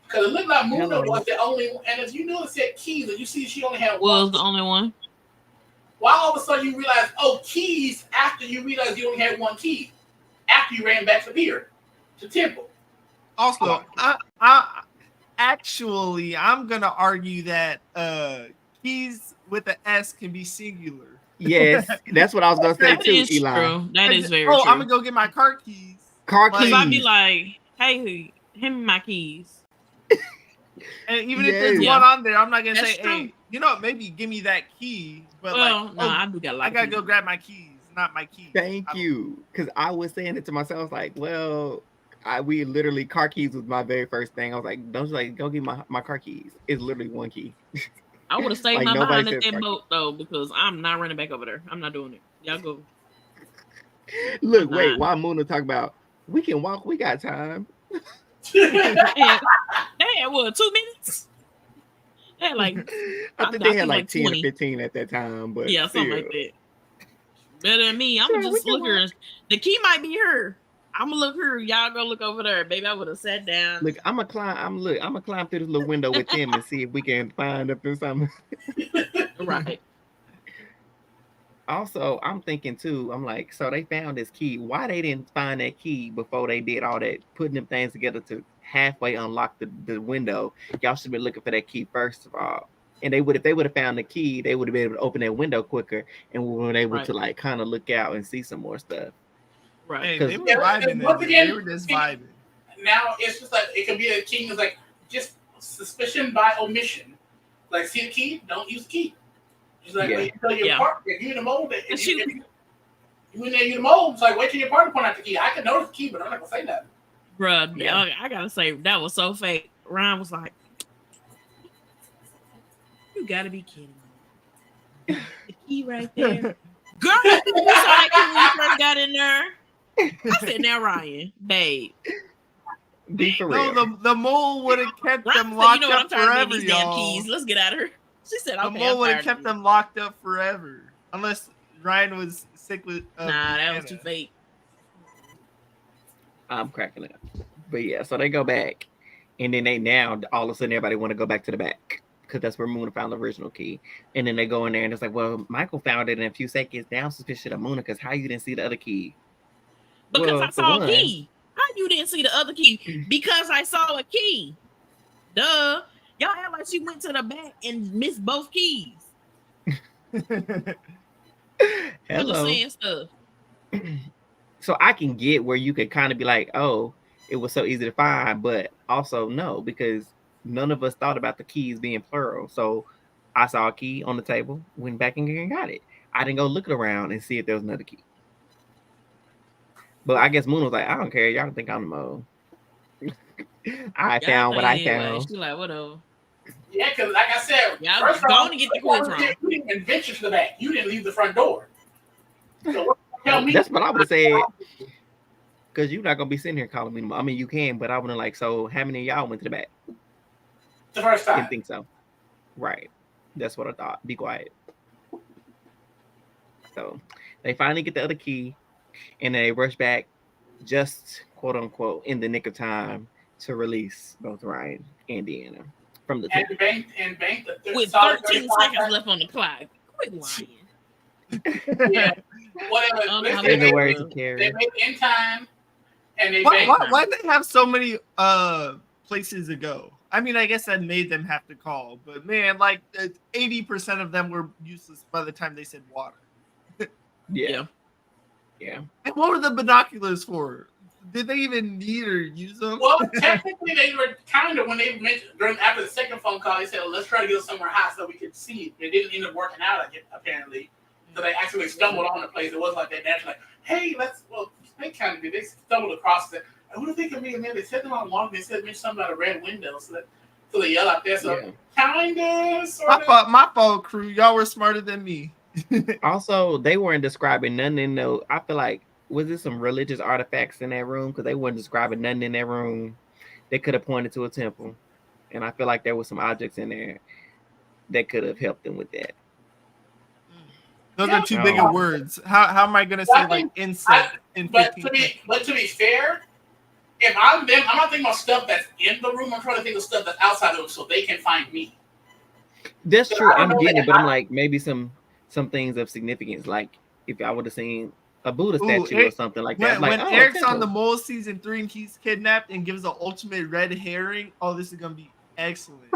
Because it looked like Muna was the only one. And if you knew it said keys, and you see she only had was one. the only one. Why all of a sudden you realize, oh, keys, after you realize you only had one key, after you ran back to pier, to temple. Also, I'm gonna argue that keys with an S can be singular. Yes, that's what I was gonna say that too, is Eli. True. That is very true. Oh, I'm gonna go get my car keys. Keys. I'd be like, hey, hand me my keys. And even if there's one on there, I'm not gonna say, hey, you know what, maybe give me that key. But I do got I gotta go grab my keys, not my keys. Thank you. Because I was saying it to myself, I was like, well, we literally, car keys was my very first thing. I was like, don't you like go get my car keys. It's literally one key. I would have stayed my behind at that boat though, because I'm not running back over there. I'm not doing it. Y'all go. Look, wait, while Muna talk about we can walk, we got time. They had what, 2 minutes? They had like I think they had like 10 or 15 at that time, but yeah, something like that. Better than me. I'm gonna just look her. The key might be her. I'm gonna look her. Y'all go look over there, baby. I would have sat down. Look, I'm gonna climb through this little window with them and see if we can find up in something. Right. Also, I'm thinking too, I'm like, so they found this key. Why they didn't find that key before they did all that, putting them things together to halfway unlock the window? Y'all should be looking for that key first of all. And if they would have found the key, they would have been able to open that window quicker and we were able to like kind of look out and see some more stuff. Right. Hey, they were vibing. They were just vibing. Now it's just like it could be a key is like just suspicion by omission. Like, see the key, don't use the key. Just like wait until your partner, if you in the mold, if you in there, you in the mold. It's like wait till your partner point out the key. I can notice the key, but I'm not gonna say nothing. Bruh, I gotta say that was so fake. Ryan was like, "You gotta be kidding me." The key right there, girl. You saw that key when you first got in there. I said, "Now, Ryan, babe." Be for real. No, the mole would have kept them locked up forever, these damn keys. Let's get out of here. She said, "Okay." The mole would have kept them locked up forever, unless Ryan was sick with. Nah, that was too fake. I'm cracking up, but yeah. So they go back, and then they now all of a sudden everybody want to go back to the back because that's where Muna found the original key. And then they go in there and it's like, well, Michael found it in a few seconds. Down suspicion of Muna because how you didn't see the other key? Because I saw a key. How you didn't see the other key? Because I saw a key. Duh. Y'all act like she went to the back and missed both keys. Hello. Saying stuff. So I can get where you could kind of be like, oh, it was so easy to find, but also no, because none of us thought about the keys being plural. So I saw a key on the table, went back and got it. I didn't go looking around and see if there was another key. But I guess Moon was like, I don't care. Y'all don't think I'm the mole. I found what I found. She like, whatever. Yeah, because like I said, first of all, to get the quiz wrong. You didn't even venture to the back. You didn't leave the front door. So that's what I would have said. Because you're not going to be sitting here calling me. I mean, you can, but I would have like, so how many of y'all went to the back? The first time. I didn't think so. Right. That's what I thought. Be quiet. So they finally get the other key. And they rush back just, quote unquote, in the nick of time to release both Ryan and Deanna from the and bank with 13 seconds left on the clock. Quit lying. Yeah, whatever. They made in time, and they why did they have so many places to go? I mean, I guess that made them have to call, but man, like 80% of them were useless by the time they said water. Yeah. And what were the binoculars for? Did they even need or use them? Well, technically, they were kind of when they mentioned after the second phone call. They said, well, "Let's try to get somewhere hot so we could see it." It didn't end up working out apparently. So they actually stumbled on the place. It wasn't like they naturally like, "Hey, let's." Well, they kind of did. They stumbled across it. Who do they think of me? And they said them on one. They said something about a red window. So they yell out there. So kinda, sort of. My fault, crew. Y'all were smarter than me. Also, they weren't describing nothing in the. I feel like was there some religious artifacts in that room because they weren't describing nothing in that room. They could have pointed to a temple, and I feel like there was some objects in there that could have helped them with that. Those are too big of words. How am I gonna say like insect? But to be fair, if I'm them, I'm not thinking about stuff that's in the room. I'm trying to think of stuff that's outside the room so they can find me. That's true. I'm getting it, but I'm like maybe some things of significance, like if I would have seen a Buddha statue or something like that. When Eric's on the Mole season 3 and he's kidnapped and gives an ultimate red herring, oh, this is gonna be excellent.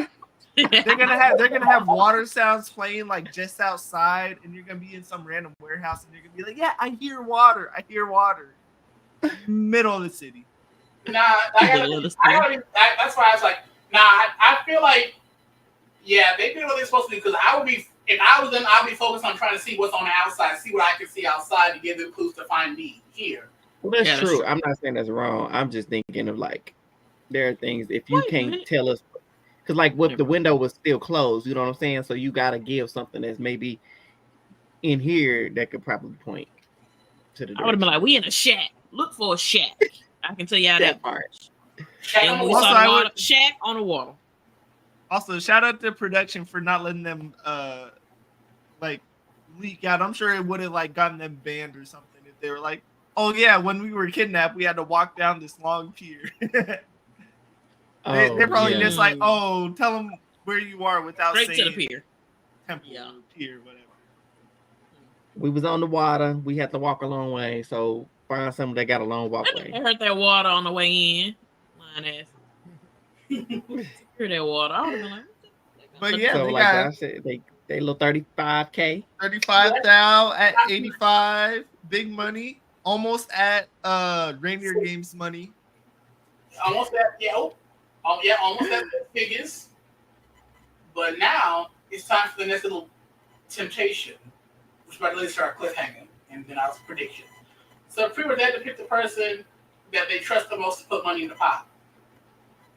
they're gonna have water sounds playing like just outside, and you're gonna be in some random warehouse, and you're gonna be like, "Yeah, I hear water. I hear water." Middle of the city. Nah, that's why I was like, nah. I feel like, yeah, they did what they're supposed to do because I would be. If I was them, I'd be focused on trying to see what's on the outside, see what I can see outside to give them clues to find me here. Well, that's true. I'm not saying that's wrong. I'm just thinking of like, there are things if you can't tell us, because like what the window was still closed, you know what I'm saying? So you got to give something that's maybe in here that could probably point to the direction. I would have been like, we in a shack. Look for a shack. I can tell you how that part. Shack on the water. Also, shout out to production for not letting them like leak out. I'm sure it would have like gotten them banned or something if they were like, "Oh yeah, when we were kidnapped, we had to walk down this long pier." They're probably just like, "Oh, tell them where you are without straight saying to the pier, temple, pier, whatever." We was on the water. We had to walk a long way, so find something that got a long walkway. I heard that water on the way in. Mine ass. Heard that water. I would have been like, but yeah, so like I said, they little 35K. 35,000 at 85. Big money. Almost at Rainier Games money. Almost at almost at the figures. But now it's time for the next little temptation, which might really start cliffhanger, and then our prediction. So pretty much they had to pick the person that they trust the most to put money in the pot.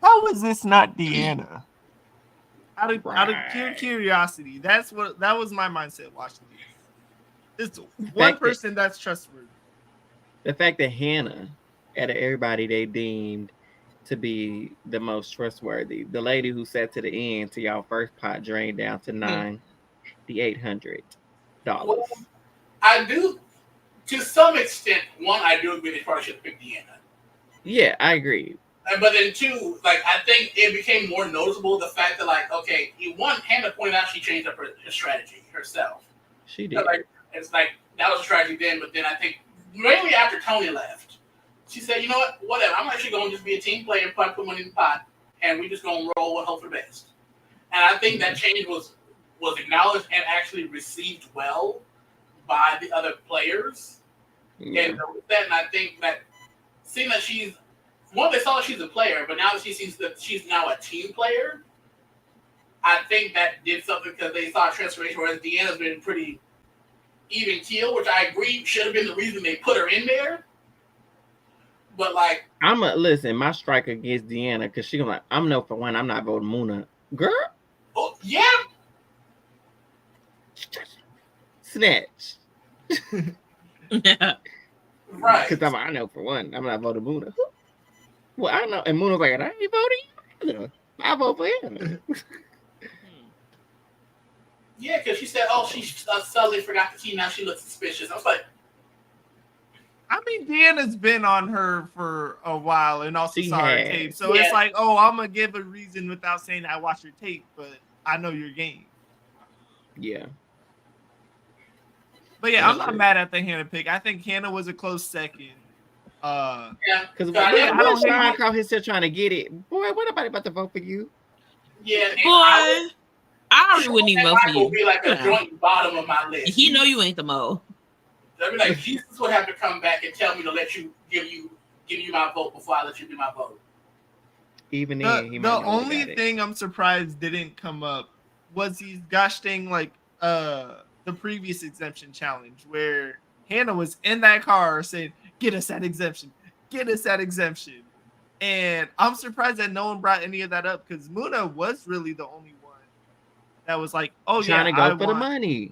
How is this not Deanna? Out of pure curiosity, that was my mindset watching this. It's one person that's trustworthy. The fact that Hannah, out of everybody they deemed to be the most trustworthy, the lady who sat to the end to y'all first pot drained down to $800. Well, I do, to some extent. One, I do agree they probably should have picked Deanna. Yeah, I agree. But then two, like I think it became more noticeable the fact that like, okay, Hannah pointed out she changed up her strategy herself. She did. Like, it's like that was a strategy then, but then I think mainly after Tony left, she said, you know what, whatever. I'm actually going to just be a team player and put money in the pot, and we just going to roll and hope for the best. And I think that change was acknowledged and actually received well by the other players. Yeah. And with that, and I think that seeing that they saw that she's a player, but now that she sees that she's now a team player, I think that did something because they saw a transformation, whereas Deanna's been pretty even keel, which I agree should have been the reason they put her in there. But like, listen, my strike against Deanna because she's like, I'm not voting Muna, girl. Oh yeah, snatch. Yeah, right. Because I know for one, I'm not voting Muna. Well, I know, and Muna's like, I ain't voting you. I vote for him. Yeah, because she said, "Oh, she suddenly forgot the key. Now she looks suspicious." I was like, I mean, Deanna's been on her for a while and also saw her tape. So yeah. It's like, oh, I'm going to give a reason without saying I watched your tape, but I know your game. Yeah. But yeah, I'm not mad at the Hannah pick. I think Hannah was a close second. Yeah. Because when Sean called himself trying to get it, boy, what about to vote for you? Yeah. Boy, I wouldn't even vote for you. Be like a joint bottom of my list. He know you ain't the mole. I'd be like, Jesus would have to come back and tell me to let you give you my vote before I let you do my vote. Even then, the only thing I'm surprised didn't come up was these gosh dang like the previous exemption challenge where Hannah was in that car saying, "Get us that exemption, get us that exemption," and I'm surprised that no one brought any of that up because Muna was really the only one that was like, "Oh trying to go for the money."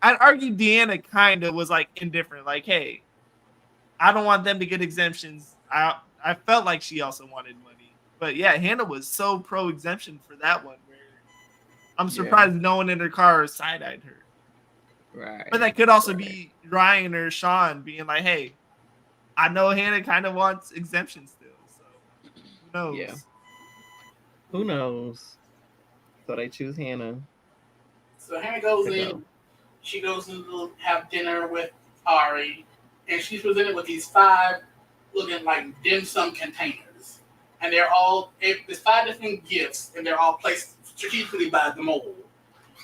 I'd argue Deanna kind of was like indifferent, like, "Hey, I don't want them to get exemptions." I felt like she also wanted money, but yeah, Hannah was so pro exemption for that one. Where I'm surprised no one in her car side-eyed her. Right. But that could also be Ryan or Sean being like, "Hey, I know Hannah kind of wants exemptions still." knows? Yeah. Who knows? So they choose Hannah. So Hannah goes in. She goes to have dinner with Ari, and she's presented with these 5 looking like dim sum containers, and there's 5 different gifts, and they're all placed strategically by the mole.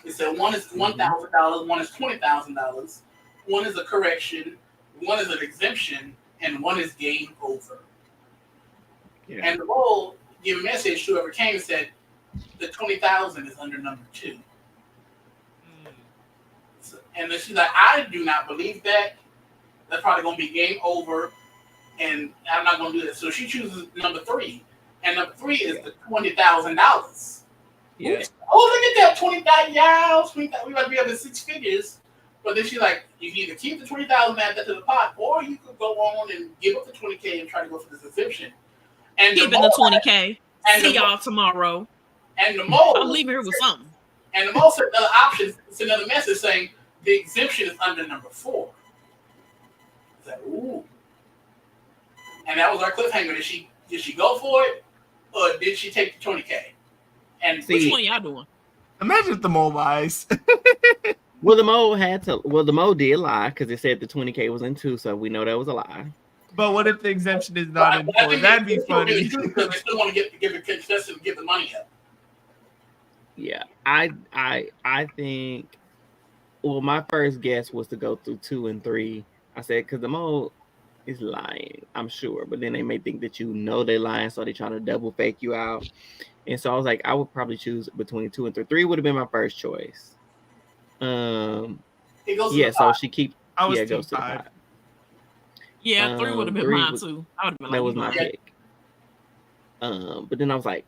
It said one is $1,000, one is $20,000, one is a correction, one is an exemption, and one is game over. Yeah. And the mole gave a message to whoever came and said the 20,000 is under number 2. And then she's like, I do not believe that. That's probably going to be game over, and I'm not going to do that. So she chooses number 3, and number 3 is the $20,000. Yeah. Oops. Oh, look at that, 20,000. Yeah, we got to be up to 6 figures. But then she's like, you can either keep the 20,000 and add that to the pot, or you could go on and give up the 20K and try to go for this exemption. And keeping the 20K. See y'all tomorrow. And the mole, I'm leaving here with something. And the mole said another option. It's another message saying the exemption is under number 4. It's like, ooh. And that was our cliffhanger. Did she go for it, or did she take the 20K? And which one y'all doing? Imagine if the mole lies. Well, the mole did lie because it said the 20K was in 2, so we know that was a lie. But what if the exemption is not in 4? That'd be funny. Because they still want to give the contestant to give the money up. Yeah, I think. Well, my first guess was to go through 2 and 3. I said because the mole is lying, I'm sure, but then they may think that you know they're lying, so they're trying to double fake you out. And so I was like, I would probably choose between 2 and 3. 3 would have been my first choice. It goes yeah, so she keeps. Yeah, it goes to the pot. Yeah, 3 would have been mine too. I would have been that was my pick. But then I was like,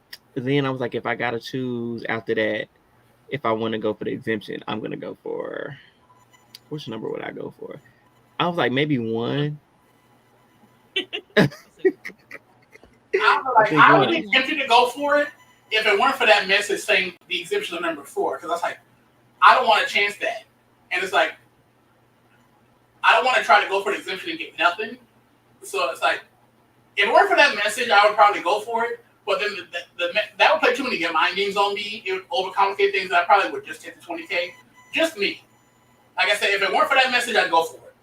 if I gotta choose after that, if I want to go for the exemption, I'm gonna go for which number would I go for? I was like maybe 1. I would be tempted to go for it if it weren't for that message saying the exemption of number 4, because I was like, I don't want to chance that, and it's like I don't want to try to go for the exemption and get nothing. So it's like, if it weren't for that message, I would probably go for it. But then that would play too many mind games on me. It would overcomplicate things. I probably would just take the 20K. Just me. Like I said, if it weren't for that message, I'd go for it.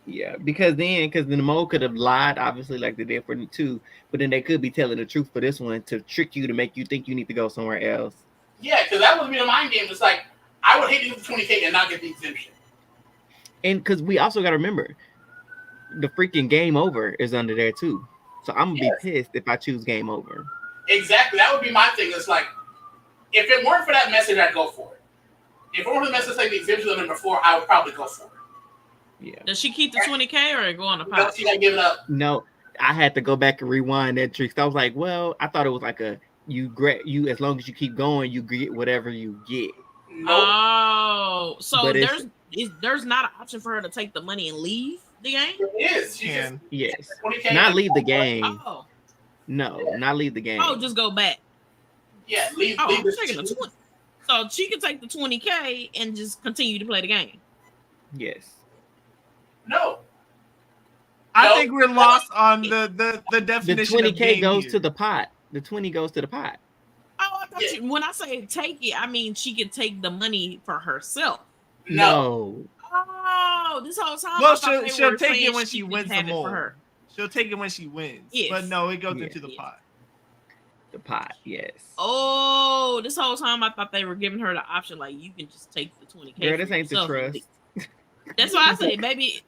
Yeah, because the mole could have lied, obviously, like they did for the 2, but then they could be telling the truth for this one to trick you to make you think you need to go somewhere else. Yeah, because that would be a mind game. It's like, I would hate to get the 20K and not get the exemption. And because we also got to remember, the freaking game over is under there too. So I'm going to be pissed if I choose game over. Exactly. That would be my thing. It's like, if it weren't for that message, I'd go for it. If it weren't for the message saying the exemption of number 4, I would probably go for it. Yeah. Does she keep the 20K or go on the pot? She got to give it up. No, I had to go back and rewind that trick. So I was like, well, I thought it was like you as long as you keep going, you get whatever you get. Nope. Oh, so there's not an option for her to take the money and leave the game? It is. Yes. Not leave the game. Oh. No, not leave the game. Oh, just go back. Yeah, leave I'm the taking the 20. So she can take the 20K and just continue to play the game. Yes. No. I think we're lost on the definition. The 20K goes to the pot. The 20 goes to the pot. Oh, I thought when I say take it, I mean she can take the money for herself. No. Oh, this whole time. Well, she'll take it when she wins the mole. She'll take it when she wins. Yes. But no, it goes into the pot. The pot, yes. Oh, this whole time I thought they were giving her the option, like you can just take the 20K. Girl, this ain't the trust. That's why I say, baby,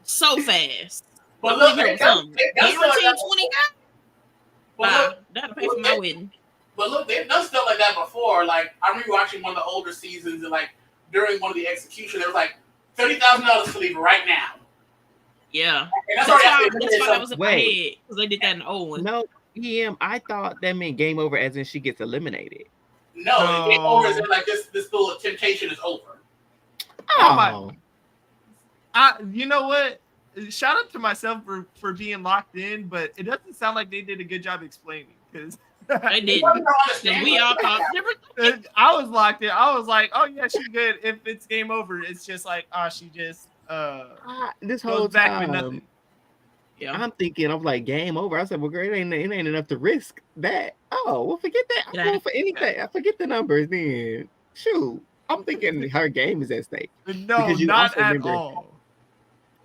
so fast. But look, guaranteed 20K. Wow, that'll pay for my wedding. But look, they've done stuff like that before. Like I remember watching one of the older seasons, and like during one of the executions, there was like $30,000 to leave right now. Yeah, and that's why that was in my head because they did that in the old one. No, I thought that meant game over, as in she gets eliminated. No, game over is like this little temptation is over. Oh, you know what? Shout out to myself for being locked in, but it doesn't sound like they did a good job explaining because they did. We all thought different. I was locked in. I was like, oh yeah, she's good. If it's game over, it's just like, she just this whole back time. with nothing. Yeah. I'm thinking, I'm like, game over. I said, well, great, it ain't enough to risk that. Oh, well, forget that. I'm going for anything. I forget the numbers then. Shoot. I'm thinking her game is at stake. No, not at all.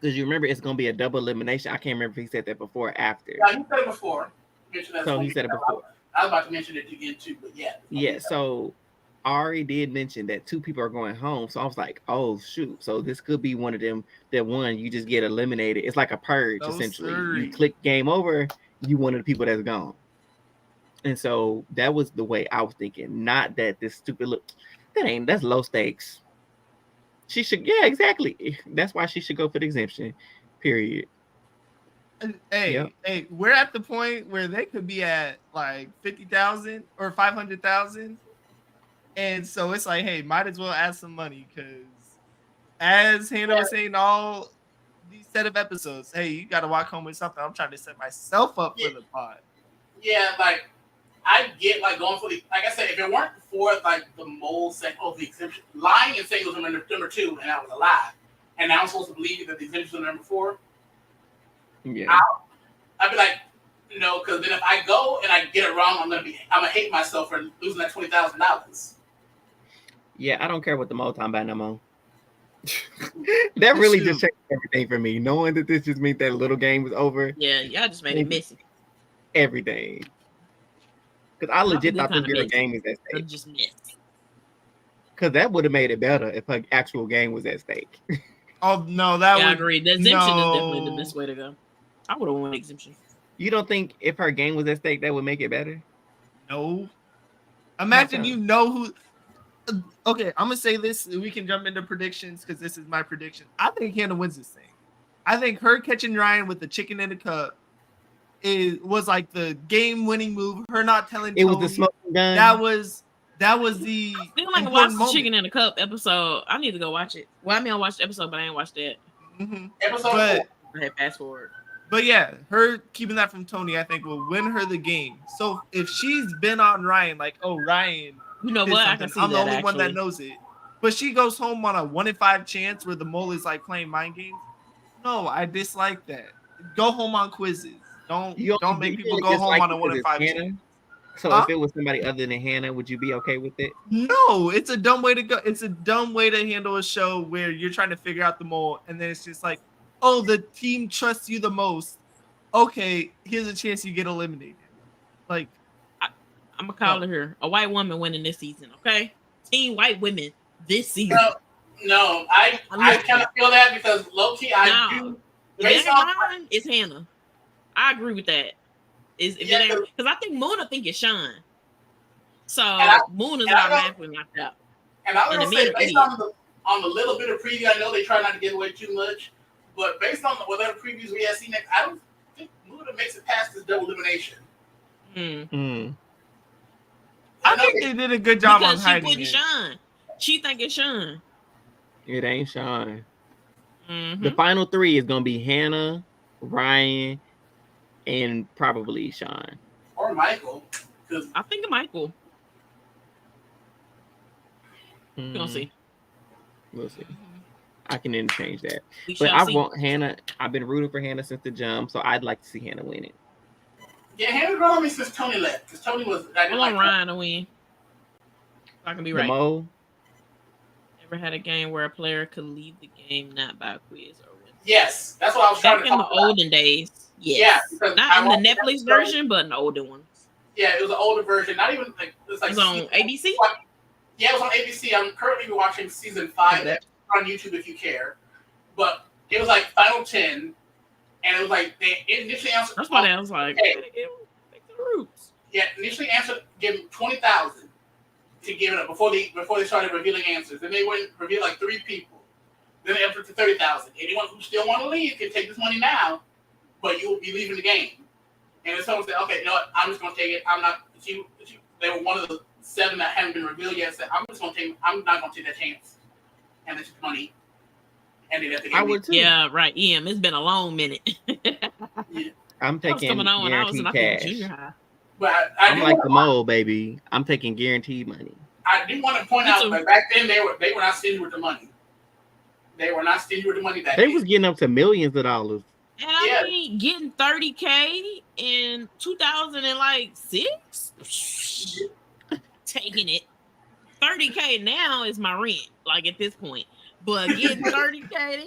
Because you remember it's going to be a double elimination. I can't remember if he said that before or after. Yeah, he said it before. So he said it before. I was about to mention it again too, but yeah. Yeah, so Ari did mention that 2 people are going home. So I was like, oh, shoot. So this could be one of them that one, you just get eliminated. It's like a purge, essentially. Sorry. You click game over, you one of the people that's gone. And so that was the way I was thinking. Not that this stupid look, that's low stakes. She should, yeah, exactly. That's why she should go for the exemption, period. Hey, we're at the point where they could be at like 50,000 or 500,000. And so it's like, hey, might as well add some money because as Hannah was saying, all these set of episodes, hey, you got to walk home with something. I'm trying to set myself up for the pod. Yeah, like I get like going for the, like I said, if it weren't for like the mole saying, oh, the exemption, lying and saying it was number 2 and that was a lie, and now I'm supposed to believe that the exemption was number 4. Yeah, I'd be like, no, because then if I go and I get it wrong, I'm gonna hate myself for losing that $20,000. Yeah, I don't care what the mole time by no more. That really just changed everything for me. Knowing that this just meant that little game was over. Yeah, y'all just made it messy. Everything. Because I legit thought the girl game was at stake. Just messy. Because that would have made it better if her actual game was at stake. Oh no, that would. I agree. The exemption is definitely the best way to go. I would have won exemption. You don't think if her game was at stake that would make it better? No. Imagine you know who. Okay, I'm gonna say this. We can jump into predictions because this is my prediction. I think Hannah wins this thing. I think her catching Ryan with the chicken in the cup was like the game-winning move. Her not telling it Tony, was the smoking gun. That was the. I feel like I watched the chicken in the cup episode. I need to go watch it. Well, I mean, I watched the episode, but I ain't watched that. Mm-hmm. Episode 4. Fast forward. But yeah, her keeping that from Tony, I think, will win her the game. So if she's been on Ryan, like, oh, Ryan, you know what? I can see I'm that, the only one that knows it. But she goes home on a 1 in 5 chance where the mole is like playing mind games. No, I dislike that. Go home on quizzes. Don't make people go home on a 1 in 5 chance. So if it was somebody other than Hannah, would you be okay with it? No, it's a dumb way to go. It's a dumb way to handle a show where you're trying to figure out the mole, and then it's just like, oh, the team trusts you the most. Okay, here's a chance you get eliminated. Like, I'm gonna call it here a white woman winning this season. Okay, team white women this season. No, I kind of feel that because low key I do. Based on it's Hannah. I agree with that. Because I think Muna think it's Sean. So Muna's automatically knocked out. And I was gonna say based on the little bit of preview, I know they try not to give away too much, but based on whatever previews we have seen, I don't think Muna makes it past this double elimination. I think they did a good job on hiding it. Sean. She think it's Sean. It ain't Sean. Mm-hmm. The final 3 is gonna be Hannah, Ryan, and probably Sean. Or Michael. I think Michael. We'll see. We'll see. I can interchange that. But I want Hannah. I've been rooting for Hannah since the jump, so I'd like to see Hannah win it. Yeah, Hannah's been on me since Tony left. Because Tony was. I want Ryan to win. I can be right. Mo. Never had a game where a player could leave the game not by a quiz or win. Yes, that's what I was trying to talk about. Back in the olden days. Yes. Yeah, not in the Netflix version, but in the older ones. Yeah, it was an older version. Not even like it was like. It was on ABC. Yeah, it was on ABC. I'm currently watching season 5 on YouTube if you care. But it was like Final 10, and it was like they initially answered. That's why I was like, hey, the roots. Yeah, initially answered, give them 20,000 to give it up before they started revealing answers. Then they went and revealed like 3 people. Then they upped it to 30,000. Anyone who still want to leave can take this money now, but you will be leaving the game. And then someone said, okay, you know what? I'm just going to take it. I'm not. They were one of the 7 that hadn't been revealed yet. Said, I'm not going to take that chance. And they took money. And they left the game. I would too. Yeah, right. It's been a long minute. Yeah. I'm taking coming on when I was in junior high. But I'm like the mole, baby. I'm taking guaranteed money. I do want to point out that back then they were not stingy with the money. They were not stingy with the money back then. They was getting up to millions of dollars. And I mean, getting 30K in 2006, taking it. 30K now is my rent, like at this point. But getting 30K,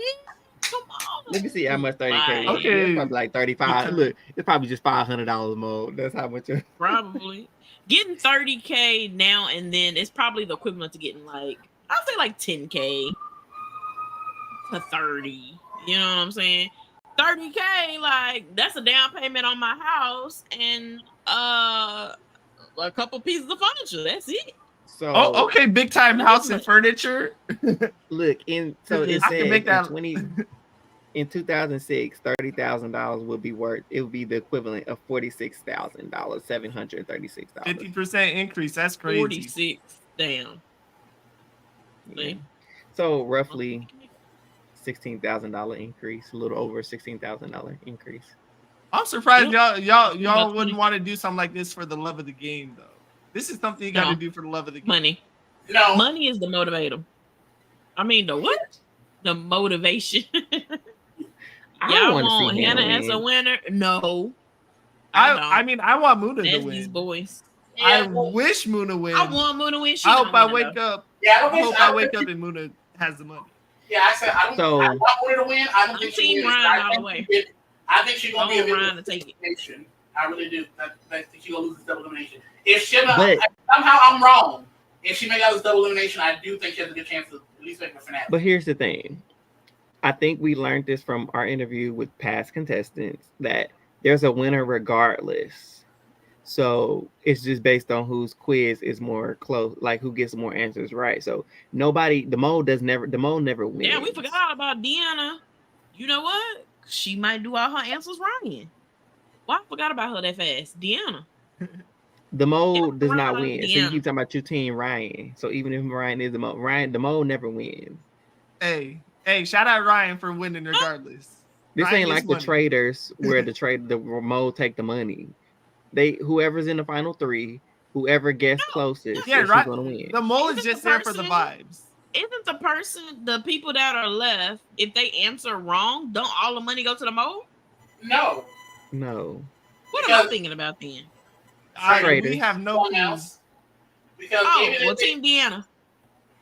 come on. Let me see how much 30K. Okay, it's probably like 35. Look, it's probably just $500 more. That's how much. Probably getting 30K now and then is probably the equivalent to getting like I'll say like 10K to 30. You know what I'm saying? 30K, like that's a down payment on my house and a couple pieces of furniture. That's it. So okay, big time house and furniture. Look, it said in 2006, $30,000 would be worth. It would be the equivalent of $46,000, $736. 50% increase. That's crazy. 46. Damn. Yeah. So roughly $16,000 increase, a little over $16,000 increase. I'm surprised y'all wouldn't want to do something like this for the love of the game, though. This is something you got to do for the love of the game. Money. No, money is the motivator. I mean, the what? The motivation. Y'all want Hannah as a winner? No. I mean, I want Muna to win. These boys. I wish Muna wins. I want Muna to win. I hope I wake up. Yeah, I wake up and Muna has the money. Yeah, I said I want Muna to win. I don't think she wins. I think she's gonna be a Ryan to take it. I really do. I think she's gonna lose this double elimination. If she somehow I'm wrong, if she makes out this double elimination, I do think she has a good chance to at least make the finale. But here's the thing. I think we learned this from our interview with past contestants that there's a winner regardless. So it's just based on whose quiz is more close, like who gets more answers right. So the mole never wins. Yeah, we forgot about Deanna. You know what? She might do all her answers wrong. Well, I forgot about her that fast. Deanna. The mole does not win. So you keep talking about your team, Ryan. So even if Ryan is the mole never wins. Hey, shout out Ryan for winning regardless. This ain't like the traders where the mole take the money. Whoever's in the final three, whoever gets closest, she's gonna win. The mole is just there for the vibes. Isn't the people that are left, if they answer wrong, don't all the money go to the mole? No. What am I thinking about then? We have no else. Because Team Deanna.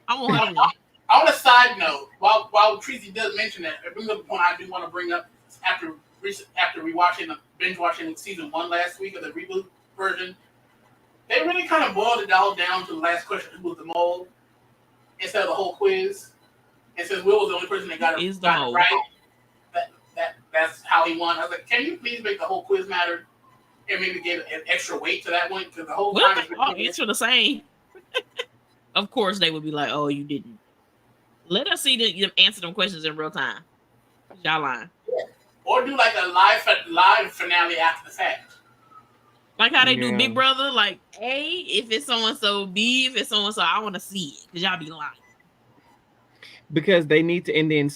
I want her to win. On a side note, while Treasy does mention that, it brings up a point I do want to bring up after binge watching season 1 last week of the reboot version. They really kind of boiled it all down to the last question: who was the mole, instead of the whole quiz. And since Will was the only person that got it right, that's how he won. I was like, can you please make the whole quiz matter and maybe give an extra weight to that one? Because the whole time they all answer the same. Of course, they would be like, "Oh, you didn't." Let us see them answer them questions in real time. Y'all lying. Yeah. Or do like a live finale after the fact. Like how they do Big Brother, like A, if it's so-and-so, B, if it's so-and-so, I want to see it. Because y'all be lying. Because they need to, and then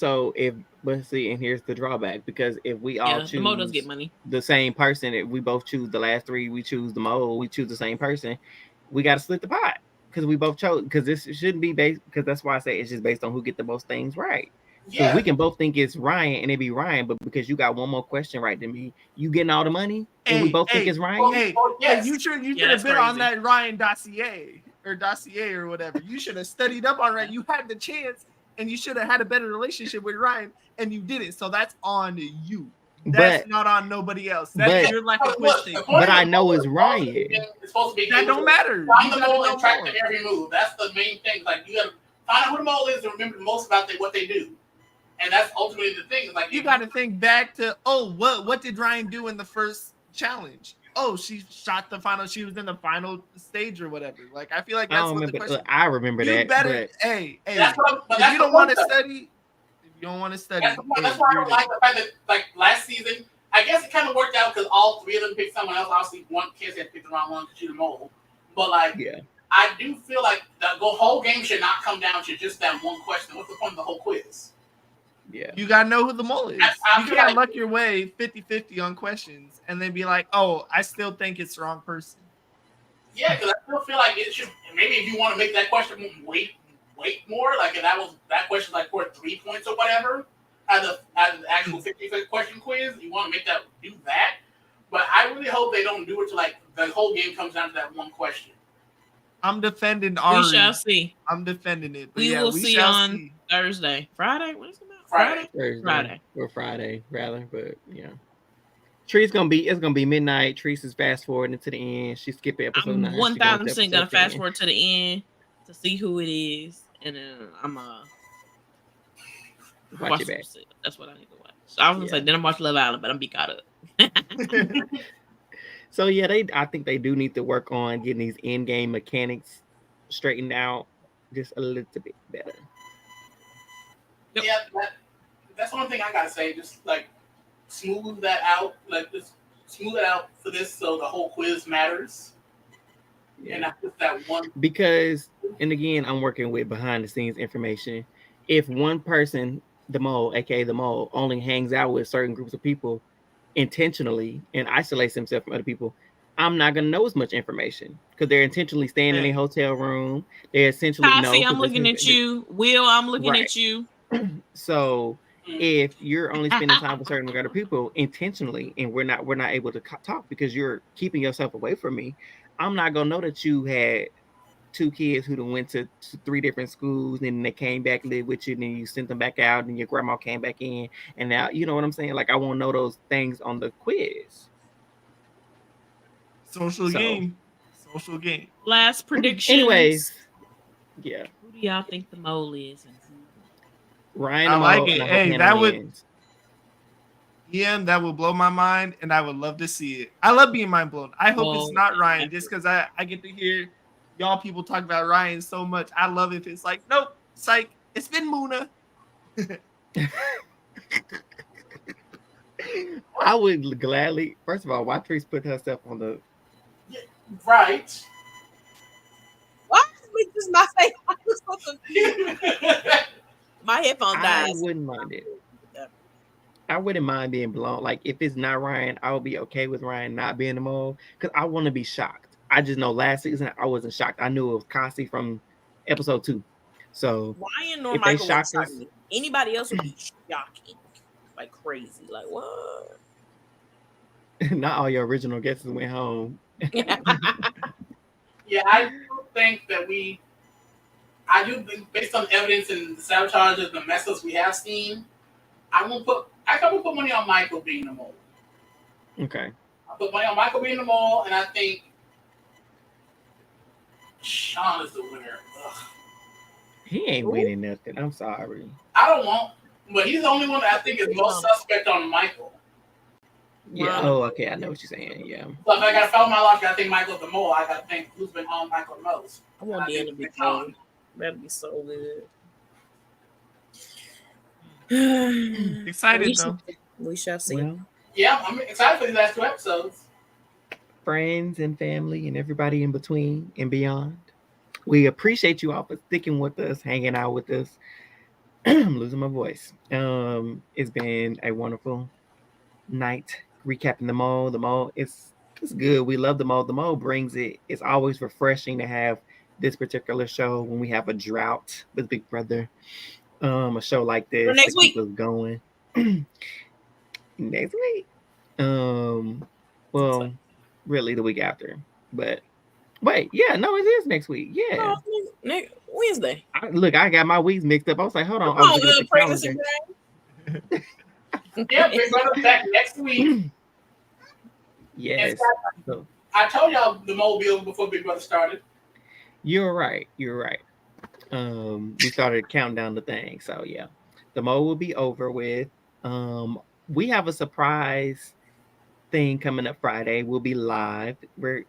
let's see, and here's the drawback. Because if we all choose the mole does get money. The same person, if we both choose the last three, we choose the mole, we choose the same person, we got to split the pot. Because we both chose, because this shouldn't be based, because that's why I say it's just based on who get the most things right. Yeah. So we can both think it's Ryan and it be Ryan, but because you got one more question right than me, you getting all the money, and we both think it's Ryan. You should have been on that Ryan dossier or whatever. You should have studied up on Ryan. You had the chance, and you should have had a better relationship with Ryan, and you didn't. So that's on you. That's not on nobody else. You're like a quiz thing. But I know it's Ryan. It's supposed to be that don't matter. Find the mole and track every move. That's the main thing. Like, you gotta find out who the mole is and remember the most about what they do. And that's ultimately the thing. Like, you got to think back to what did Ryan do in the first challenge? Oh, she shot the final. She was in the final stage or whatever. Like, I feel like that's what the question. I remember that. You better, hey. If you don't want to study. That's why I don't like the fact that, like, last season, I guess it kind of worked out because all three of them picked someone else. Obviously, one kid had picked the wrong one to shoot a mole. But, like, I do feel like the whole game should not come down to just that one question. What's the point of the whole quiz? Yeah. You got to know who the mole is. You can't luck your way 50-50 on questions and then be like, oh, I still think it's the wrong person. Yeah, because I still feel like it should, maybe if you want to make that question wait more, like if that question's like worth 3 points or whatever, as the actual 50 question quiz. You want to do that, but I really hope they don't do it to like the whole game comes down to that one question. I'm defending Ari. We shall see. I'm defending it. We will see on Thursday. Friday? When is it out? Friday. Thursday. Or Friday, rather. But yeah. It's gonna be midnight. Treese is fast forwarding to the end. She skipped episode 9. 1000% gonna fast forward to the end to see who it is. And then I'm watch it back. That's what I need to watch. So I was gonna say then I'm watching Love Island, but I'm be caught up. So yeah, I think they do need to work on getting these in-game mechanics straightened out just a little bit better. Yep. Yeah, that's one thing I gotta say. Just like smooth that out, just smooth it out for this, so the whole quiz matters. Yeah. And not just that one. Because, and again, I'm working with behind-the-scenes information. If one person, the mole, aka the mole, only hangs out with certain groups of people intentionally and isolates himself from other people, I'm not gonna know as much information because they're intentionally staying in a hotel room. They're essentially I'm looking at you. Will, I'm looking at you. So if you're only spending time with certain other people intentionally, and we're not able to talk because you're keeping yourself away from me, I'm not gonna know that you had 2 kids who went to 3 different schools, and they came back, lived with you, and then you sent them back out, and your grandma came back in, and now you know what I'm saying. Like I won't know those things on the quiz. Social game. Last prediction. Anyways, yeah. Who do y'all think the mole is? Ryan. I like it. Hey, that would. Yeah, that would blow my mind, and I would love to see it. I love being mind blown. I hope it's not Ryan, just because I get to hear y'all people talk about Ryan so much. I love if it's like, nope, psych, it's been Muna. I would gladly. First of all, why Treese put herself on the right? Why did just not say I was supposed to? My headphone died. I wouldn't mind it. I wouldn't mind being blown. Like if it's not Ryan, I would be okay with Ryan not being the mole because I want to be shocked. I just know last season I wasn't shocked. I knew it was Kasi from episode 2. So Ryan or Michael would shock me. Anybody else would be shocking, like crazy. Like what? Not all your original guests went home. Yeah, I do think that based on evidence and the sabotages, the mess ups we have seen, I can put money on Michael being the mole. Okay. I'll put money on Michael being the mole, and I think Sean is the winner. Ugh. He ain't winning nothing. I'm sorry. I don't want, but he's the only one that I think is most suspect on Michael. Yeah. Oh, okay. I know what you're saying. Yeah. So if I gotta follow my logic, I think Michael's the mole. I gotta think who's been on Michael the most. I want the end to be Sean. That'd be so good. Excited though. We shall see. Well, yeah, I'm excited for these last 2 episodes. Friends and family and everybody in between and beyond, we appreciate you all for sticking with us, hanging out with us. I'm losing my voice. It's been a wonderful night recapping the mole. The mole it's good. We love the mole. The mole brings it. It's always refreshing to have this particular show when we have a drought with Big Brother. A show like this. Next week. Going. Next week. Well, really the week after. But wait, yeah, no, it is next week. Yeah. Next Wednesday. I got my weeks mixed up. I was like, hold on. Yeah, Big Brother's back next week. Yes. I told y'all the mole bill before Big Brother started. You're right. We started counting down the thing. So yeah. The mole will be over with. We have a surprise thing coming up Friday. We'll be live. Where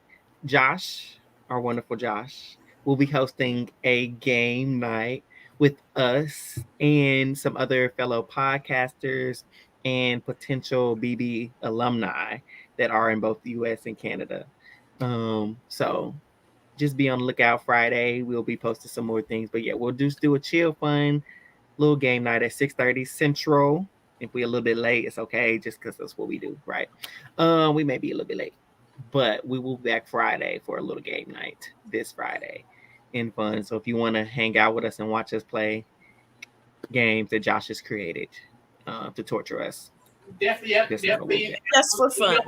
Josh, our wonderful Josh, will be hosting a game night with us and some other fellow podcasters and potential Byyyeee alumni that are in both the US and Canada. So just be on the lookout Friday. We'll be posting some more things. But yeah, we'll just do a chill, fun little game night at 6:30 Central. If we're a little bit late, it's okay, just because that's what we do, right? We may be a little bit late, but we will be back Friday for a little game night this Friday and fun. So if you want to hang out with us and watch us play games that Josh has created, to torture us. Definitely. Just for fun.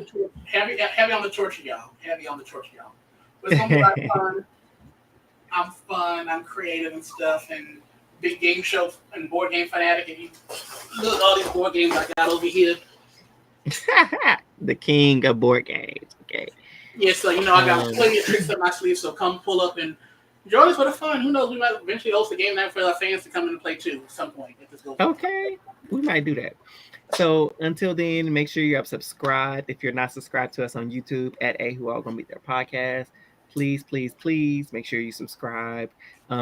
Heavy on the torture, y'all. Heavy on the torture, y'all. But it's gonna be a lot of fun. I'm fun. I'm creative and stuff, and big game show and board game fanatic. And you look at all these board games I got over here. The king of board games. Okay. Yeah, so I got plenty of tricks up my sleeve. So come pull up and join us for the fun. Who knows? We might eventually host a game night for our fans to come in and play too at some point. If this goes okay, we might do that. So until then, make sure you're subscribed. If you're not subscribed to us on YouTube at Who All Gonna Be Their podcast, please make sure you subscribe.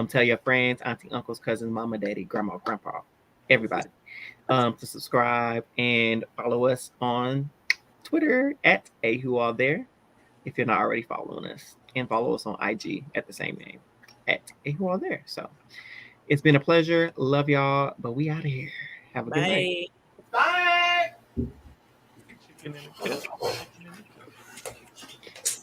Tell your friends, auntie, uncles, cousins, mama, daddy, grandma, grandpa, everybody to subscribe and follow us on Twitter at Who All There if you're not already following us, and follow us on IG at the same name at Who All There. So it's been a pleasure. Love y'all, but we out of here. Have a good night. Bye. Bye.